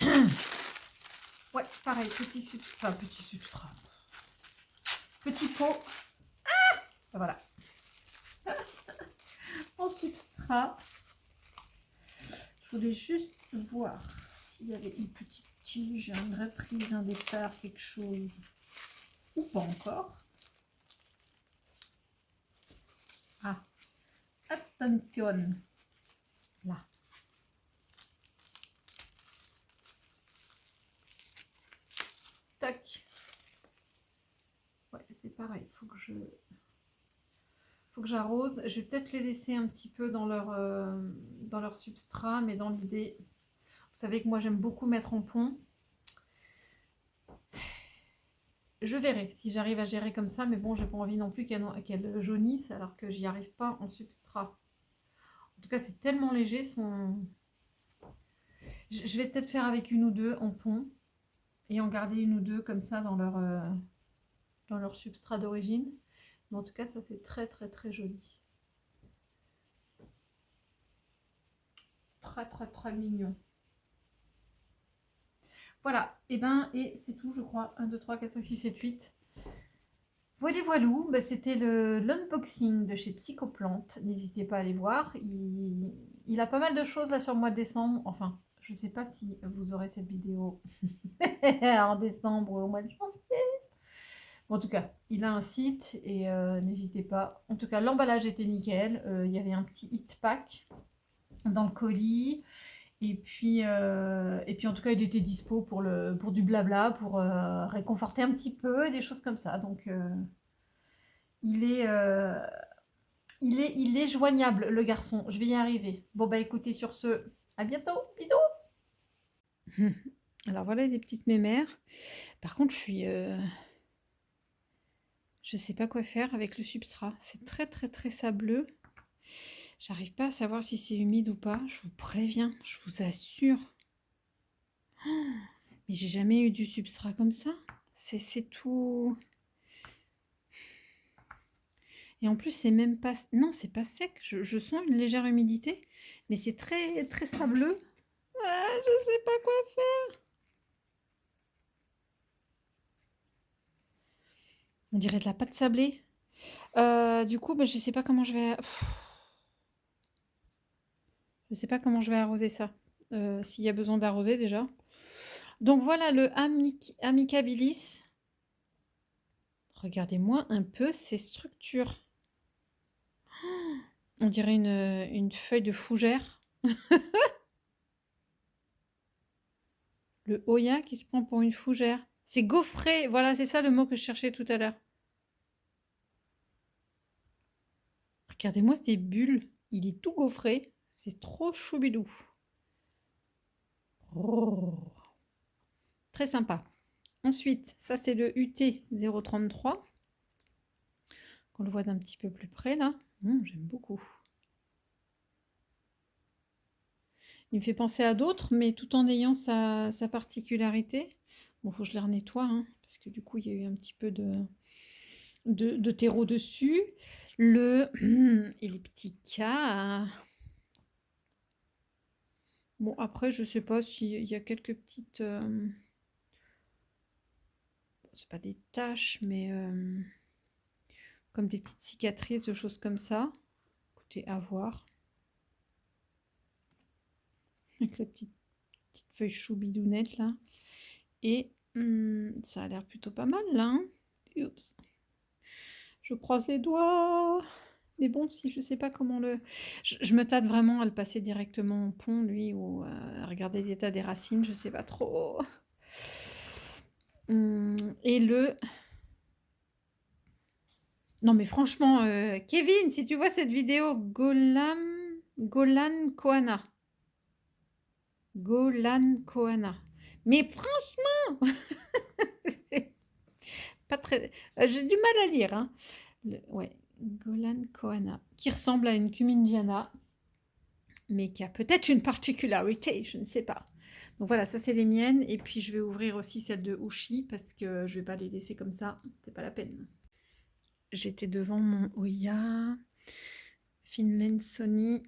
Ouais, pareil, petit substrat. Petit pot. Ah, voilà. En substrat. Je voulais juste voir s'il y avait une petite tige, une reprise, un départ, quelque chose. Ou pas encore. Ah. Attention. Là. Tac. Ouais, c'est pareil. Faut que j'arrose. Je vais peut-être les laisser un petit peu dans leur substrat, mais dans l'idée... Vous savez que moi, j'aime beaucoup mettre en pont. Je verrai si j'arrive à gérer comme ça, mais bon, j'ai pas envie non plus qu'elle jaunisse alors que j'y arrive pas en substrat. En tout cas, c'est tellement léger. Je vais peut-être faire avec une ou deux en pont et en garder une ou deux comme ça dans leur substrat d'origine. Mais en tout cas, ça c'est très très très joli. Très très très mignon. Voilà, et c'est tout, je crois. 1, 2, 3, 4, 5, 6, 7, 8. Voilà, voilou, bah, c'était l'unboxing de chez Psychoplante. N'hésitez pas à aller voir. Il a pas mal de choses là sur le mois de décembre. Enfin, je ne sais pas si vous aurez cette vidéo en décembre ou au mois de janvier. En tout cas, il a un site et n'hésitez pas. En tout cas, l'emballage était nickel. Il y avait un petit hit pack dans le colis. Et puis en tout cas, il était dispo pour du blabla, pour réconforter un petit peu, des choses comme ça. Donc, il est, euh, il est joignable, le garçon. Je vais y arriver. Bon, bah écoutez, sur ce, à bientôt. Bisous. Alors voilà des petites mémères. Par contre, je sais pas quoi faire avec le substrat. C'est très très très sableux. J'arrive pas à savoir si c'est humide ou pas. Je vous préviens, je vous assure. Oh, mais j'ai jamais eu du substrat comme ça. C'est tout. Et en plus, c'est même pas. Non, c'est pas sec. Je sens une légère humidité, mais c'est très très sableux. Ah, je sais pas quoi faire. On dirait de la pâte sablée. Du coup, bah, je sais pas comment je vais. Je sais pas comment je vais arroser ça. S'il y a besoin d'arroser déjà. Donc voilà le Amicabilis. Regardez-moi un peu ces structures. On dirait une feuille de fougère. Le Hoya qui se prend pour une fougère. C'est gaufré. Voilà, c'est ça le mot que je cherchais tout à l'heure. Regardez-moi ces bulles. Il est tout gaufré. C'est trop choubidou. Oh. Très sympa. Ensuite, ça c'est le UT 033. On le voit d'un petit peu plus près là. J'aime beaucoup. Il me fait penser à d'autres, mais tout en ayant sa particularité. Bon, faut que je les renettoie, hein, parce que du coup, il y a eu un petit peu de terreau dessus. Le Elliptica. Bon, après, je sais pas s'il y a quelques petites... c'est pas des taches, mais comme des petites cicatrices, de choses comme ça. Écoutez, à voir. Avec la petite feuille choubidounette, là. Et ça a l'air plutôt pas mal, là. Hein. Oups. Je croise les doigts. Mais bon, si je sais pas comment le... Je me tâte vraiment à le passer directement au pont, lui, ou à regarder l'état des racines, je sais pas trop. Et le... Non mais franchement, Kevin, si tu vois cette vidéo, Golan Koana. Golan Koana. Mais franchement, pas très... j'ai du mal à lire. Hein. Ouais, Golan Koana, qui ressemble à une Cumingiana, mais qui a peut-être une particularité, je ne sais pas. Donc voilà, ça c'est les miennes, et puis je vais ouvrir aussi celle de Ushi, parce que je vais pas les laisser comme ça, c'est pas la peine. J'étais devant mon Oya Finland Sony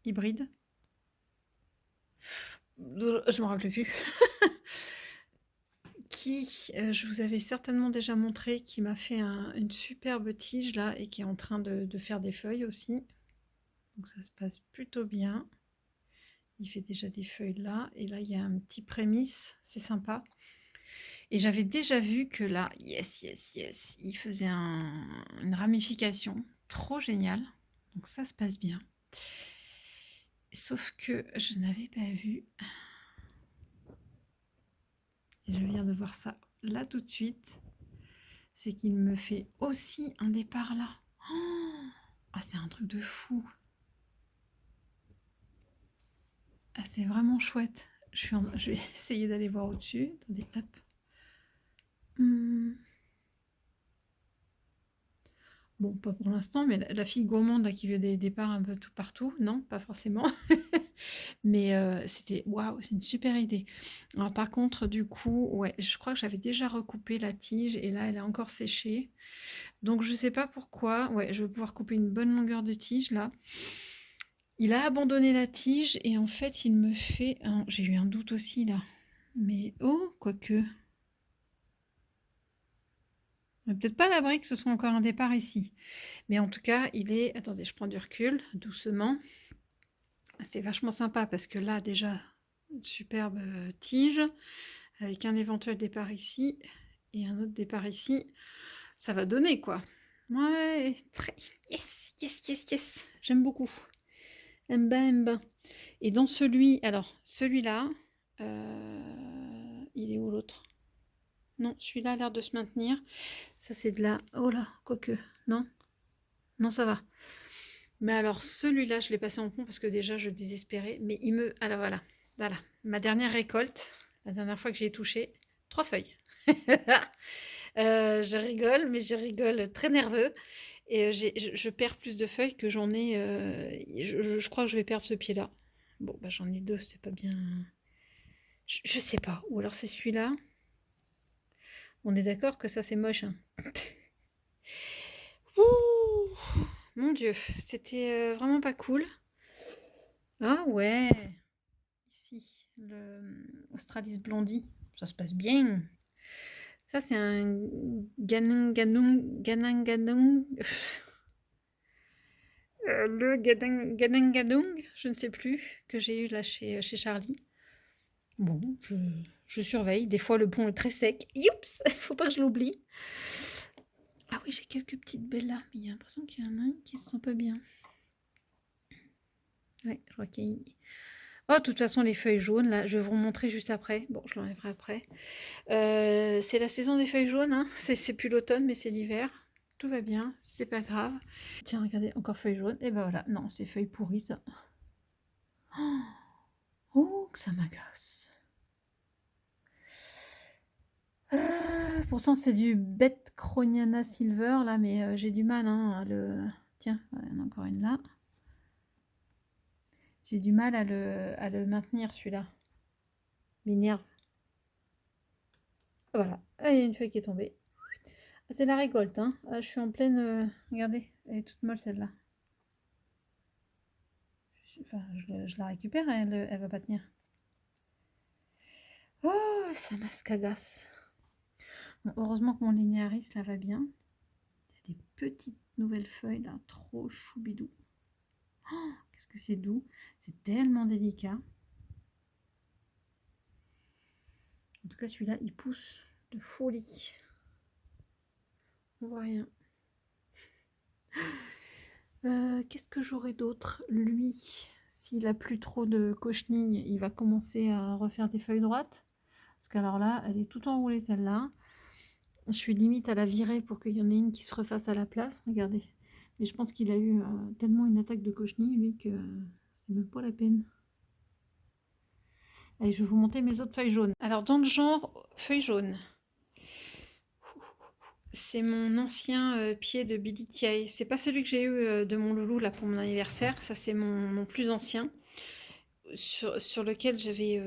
hybride. Je me rappelle plus. Qui, je vous avais certainement déjà montré, qui m'a fait une superbe tige là et qui est en train de faire des feuilles aussi. Donc ça se passe plutôt bien. Il fait déjà des feuilles là. Et là, il y a un petit prémisse. C'est sympa. Et j'avais déjà vu que là, yes, il faisait une ramification. Trop génial. Donc ça se passe bien. Sauf que je n'avais pas vu. Et je viens de voir ça là tout de suite. C'est qu'il me fait aussi un départ là. Oh, ah, c'est un truc de fou. Ah, c'est vraiment chouette. Je vais essayer d'aller voir au-dessus. Attendez, hop. Bon, Bon, pas pour l'instant, mais la fille gourmande là, qui veut des départs un peu tout partout, non, pas forcément. Mais c'était waouh, c'est une super idée. Alors par contre, du coup, ouais, je crois que j'avais déjà recoupé la tige et là, elle est encore séchée. Donc je sais pas pourquoi. Ouais, je vais pouvoir couper une bonne longueur de tige là. Il a abandonné la tige et en fait, il me fait j'ai eu un doute aussi là. Mais oh, quoique. On est peut-être pas à l'abri que ce soit encore un départ ici. Mais en tout cas, il est... Attendez, je prends du recul, doucement. C'est vachement sympa parce que là, déjà, une superbe tige, avec un éventuel départ ici et un autre départ ici. Ça va donner, quoi. Ouais, très... Yes, yes, yes, yes. J'aime beaucoup. Aime bien. Et dans celui... Alors, celui-là... Il est où l'autre? Non, celui-là a l'air de se maintenir. Ça, c'est de la... Oh là, quoique. Non? Non, ça va. Mais alors, celui-là, je l'ai passé en pont parce que déjà, je désespérais. Mais il me... Alors voilà. Voilà. Ma dernière récolte, la dernière fois que j'y ai touché, 3 feuilles. Je rigole, mais je rigole très nerveux. Et je perds plus de feuilles que j'en ai. Je crois que je vais perdre ce pied-là. Bon, bah j'en ai 2, c'est pas bien. Je sais pas. Ou alors c'est celui-là. On est d'accord que ça c'est moche, hein. Ouh, mon Dieu, c'était vraiment pas cool. Ah ouais, ici, le Australis Blondie, ça se passe bien. Ça c'est un Ganangadung. Le Ganangadung, je ne sais plus, que j'ai eu là chez Charlie. Bon, je surveille. Des fois, le pont est très sec. Youps, faut pas que je l'oublie. Ah oui, j'ai quelques petites belles là, mais il y a l'impression qu'il y en a un qui se sent pas bien. Ouais, je vois qu'il y a... Oh, de toute façon, les feuilles jaunes, là, je vais vous remontrer juste après. Bon, je l'enlèverai après. C'est la saison des feuilles jaunes, hein. C'est plus l'automne, mais c'est l'hiver. Tout va bien, c'est pas grave. Tiens, regardez, encore feuilles jaunes. Et ben voilà, non, c'est feuilles pourries, ça. Oh, que ça m'agace. Pourtant, c'est du Bet Croniana Silver, là, mais j'ai du mal hein, à le... Tiens, il y en a encore une là. J'ai du mal à le maintenir, celui-là. M'énerve. Voilà. Ah, il y a une feuille qui est tombée. Ah, c'est la récolte, hein. Ah, je suis en pleine... Regardez, elle est toute molle, celle-là. Enfin, je la récupère, elle va pas tenir. Oh, ça m'ascagasse. Bon, heureusement que mon linéaris, là, va bien. Il y a des petites nouvelles feuilles, là. Trop choubidou. Oh, qu'est-ce que c'est doux. C'est tellement délicat. En tout cas, celui-là, il pousse de folie. On voit rien. Qu'est-ce que j'aurais d'autre? Lui, s'il a plus trop de cochenilles, il va commencer à refaire des feuilles droites. Parce qu'alors là, elle est tout enroulée celle-là. Je suis limite à la virer pour qu'il y en ait une qui se refasse à la place. Regardez. Mais je pense qu'il a eu tellement une attaque de cochenille, lui, que c'est même pas la peine. Allez, je vais vous montrer mes autres feuilles jaunes. Alors, dans le genre feuilles jaunes, c'est mon ancien pied de Billy Tiae. C'est pas celui que j'ai eu de mon loulou là pour mon anniversaire. Ça, c'est mon plus ancien, sur lequel j'avais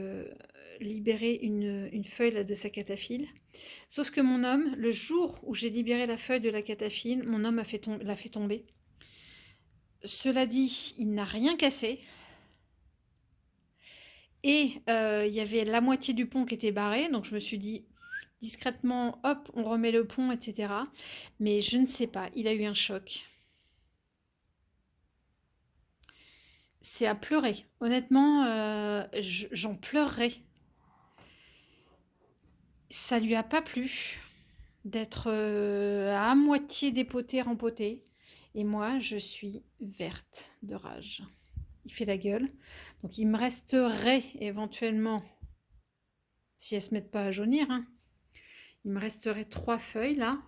libéré une feuille là, de sa cataphylle. Sauf que mon homme, le jour où j'ai libéré la feuille de la cataphylle, mon homme l'a fait tomber. Cela dit, il n'a rien cassé. Et il y avait la moitié du pont qui était barré, donc je me suis dit discrètement, hop, on remet le pont, etc. Mais je ne sais pas, il a eu un choc. C'est à pleurer. Honnêtement, j'en pleurerais. Ça lui a pas plu d'être à moitié dépotée, rempotée. Et moi, je suis verte de rage. Il fait la gueule. Donc il me resterait éventuellement, si elles ne se mettent pas à jaunir, hein, il me resterait 3 feuilles là.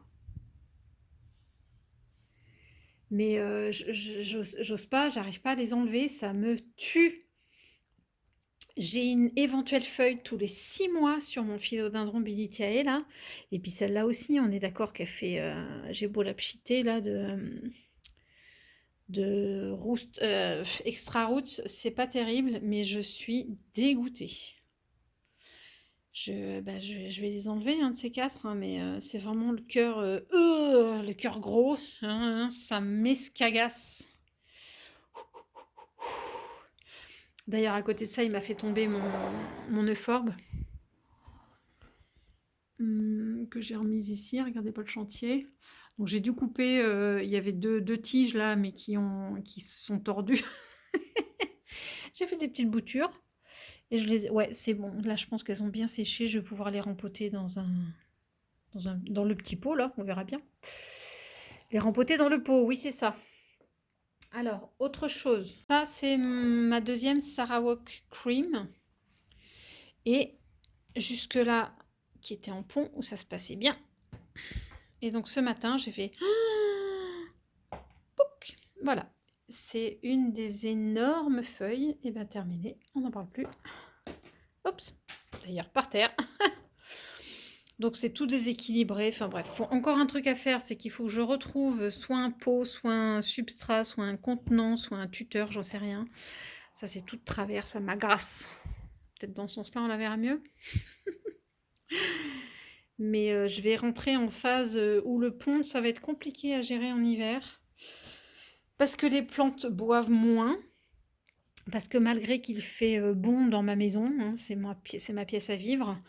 Mais j'ose pas, j'arrive pas à les enlever, ça me tue. J'ai une éventuelle feuille tous les 6 mois sur mon philodendron Bilitiae là. Et puis celle-là aussi, on est d'accord qu'elle fait. J'ai beau la pchiter là de roost, extra roots, c'est pas terrible, mais je suis dégoûtée. Je vais les enlever, un de ces quatre, hein, mais c'est vraiment le cœur gros, hein, ça m'escagasse. D'ailleurs, à côté de ça, il m'a fait tomber mon euphorbes que j'ai remise ici. Regardez pas le chantier. Donc j'ai dû couper. Il y avait deux tiges là, mais qui se sont tordues. J'ai fait des petites boutures et ouais, c'est bon. Là, je pense qu'elles ont bien séché. Je vais pouvoir les rempoter dans le petit pot là. On verra bien. Les rempoter dans le pot. Oui, c'est ça. Alors, autre chose. Ça, c'est ma deuxième Sarawak Cream. Et jusque-là, qui était en pont, où ça se passait bien. Et donc, ce matin, j'ai fait... Pouc. Voilà. C'est une des énormes feuilles. Et bien, terminé. On n'en parle plus. Oups. D'ailleurs, par terre. Donc, c'est tout déséquilibré. Enfin, bref. Encore un truc à faire, c'est qu'il faut que je retrouve soit un pot, soit un substrat, soit un contenant, soit un tuteur, j'en sais rien. Ça, c'est tout de travers, ça m'agace. Peut-être dans ce sens-là, on la verra mieux. Mais je vais rentrer en phase où le pont, ça va être compliqué à gérer en hiver. Parce que les plantes boivent moins. Parce que malgré qu'il fait bon dans ma maison, hein, c'est ma pièce à vivre,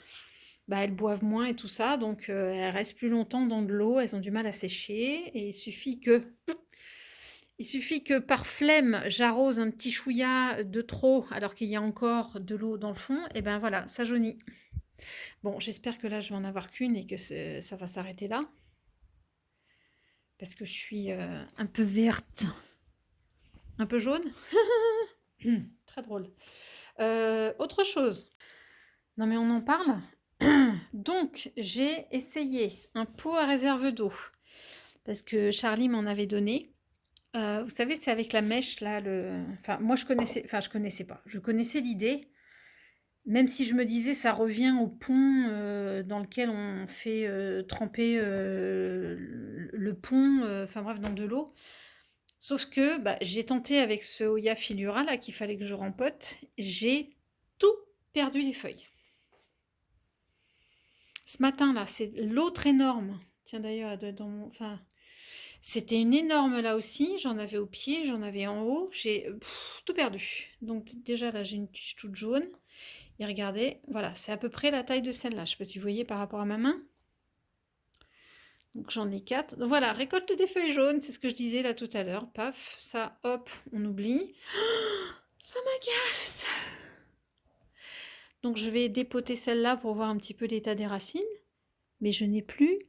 bah, elles boivent moins et tout ça. Donc elles restent plus longtemps dans de l'eau, elles ont du mal à sécher. Et il suffit que par flemme, j'arrose un petit chouïa de trop alors qu'il y a encore de l'eau dans le fond. Et ben voilà, ça jaunit. Bon, j'espère que là, je vais en avoir qu'une et que ça va s'arrêter là. Parce que je suis un peu verte. Un peu jaune. Très drôle. Autre chose. Non mais on en parle. Donc, j'ai essayé un pot à réserve d'eau. Parce que Charlie m'en avait donné. Vous savez, c'est avec la mèche, là. Enfin, moi, je connaissais pas. Je connaissais l'idée. Même si je me disais, ça revient au pont dans lequel on fait tremper le pont, enfin bref, dans de l'eau. Sauf que bah, j'ai tenté avec ce Oya Filura là qu'il fallait que je rempote. J'ai tout perdu les feuilles. Ce matin là, c'est l'autre énorme. Tiens d'ailleurs, elle doit être dans mon. Enfin, c'était une énorme là aussi. J'en avais au pied, j'en avais en haut. J'ai tout perdu. Donc déjà là, j'ai une tige toute jaune. Et regardez, voilà, c'est à peu près la taille de celle-là. Je ne sais pas si vous voyez par rapport à ma main. Donc j'en ai 4. Donc voilà, récolte des feuilles jaunes, c'est ce que je disais là tout à l'heure. Paf, ça, hop, on oublie. Ça m'agace. Donc je vais dépoter celle-là pour voir un petit peu l'état des racines. Mais je n'ai plus...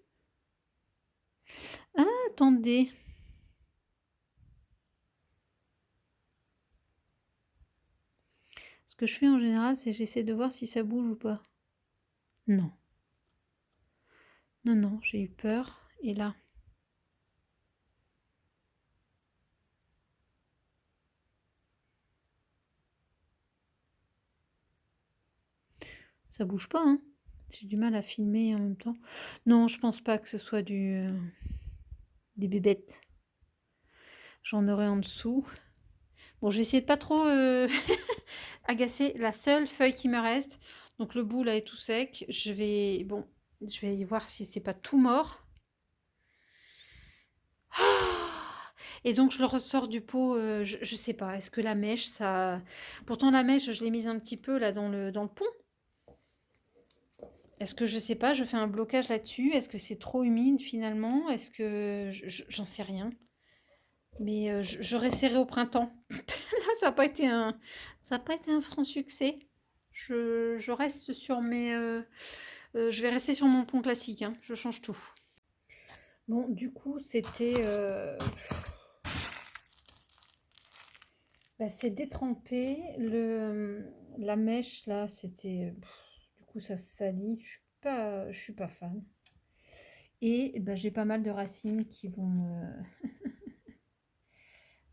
Ah, attendez. Ce que je fais en général, c'est que j'essaie de voir si ça bouge ou pas. Non. Non, non, j'ai eu peur. Et là... Ça bouge pas, hein. J'ai du mal à filmer en même temps. Non, je pense pas que ce soit des bébêtes. J'en aurai en dessous. Bon, je vais essayer de pas trop agacer la seule feuille qui me reste. Donc le bout là est tout sec. Je vais voir si c'est pas tout mort. Et donc je le ressors du pot. Je sais pas. Est-ce que la mèche, ça. Pourtant la mèche, je l'ai mise un petit peu là dans le pont. Est-ce que je sais pas, je fais un blocage là-dessus? Est-ce que c'est trop humide finalement? Est-ce que j'en sais rien. Mais je réessayerai au printemps. Là, ça n'a pas été un franc succès. Je reste sur mes. Je vais rester sur mon pont classique, hein. Je change tout. Bon, du coup, c'était. Bah, c'est détrempé. La mèche, là, c'était. Du coup, ça se salit. Je suis pas fan. Et bah, j'ai pas mal de racines qui vont.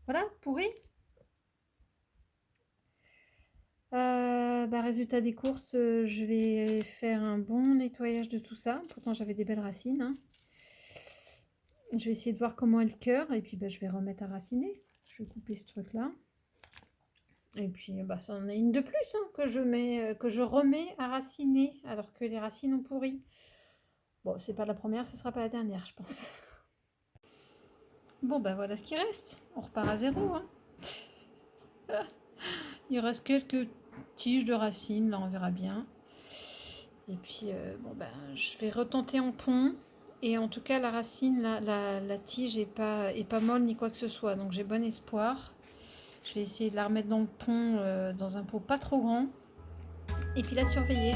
Voilà, pourries. Résultat des courses, je vais faire un bon nettoyage de tout ça. Pourtant, j'avais des belles racines, hein. Je vais essayer de voir comment est le cœur et puis je vais remettre à raciner. Je vais couper ce truc-là. Et puis, ça en est une de plus, hein, que je remets à raciner alors que les racines ont pourri. Bon, c'est pas la première, ce sera pas la dernière, je pense. Bon, voilà ce qui reste. On repart à zéro, hein. Il reste quelques tiges de racines, là on verra bien. Et puis, je vais retenter en pont. Et en tout cas, la racine, la tige est pas molle ni quoi que ce soit. Donc j'ai bon espoir. Je vais essayer de la remettre dans le pont, dans un pot pas trop grand. Et puis la surveiller.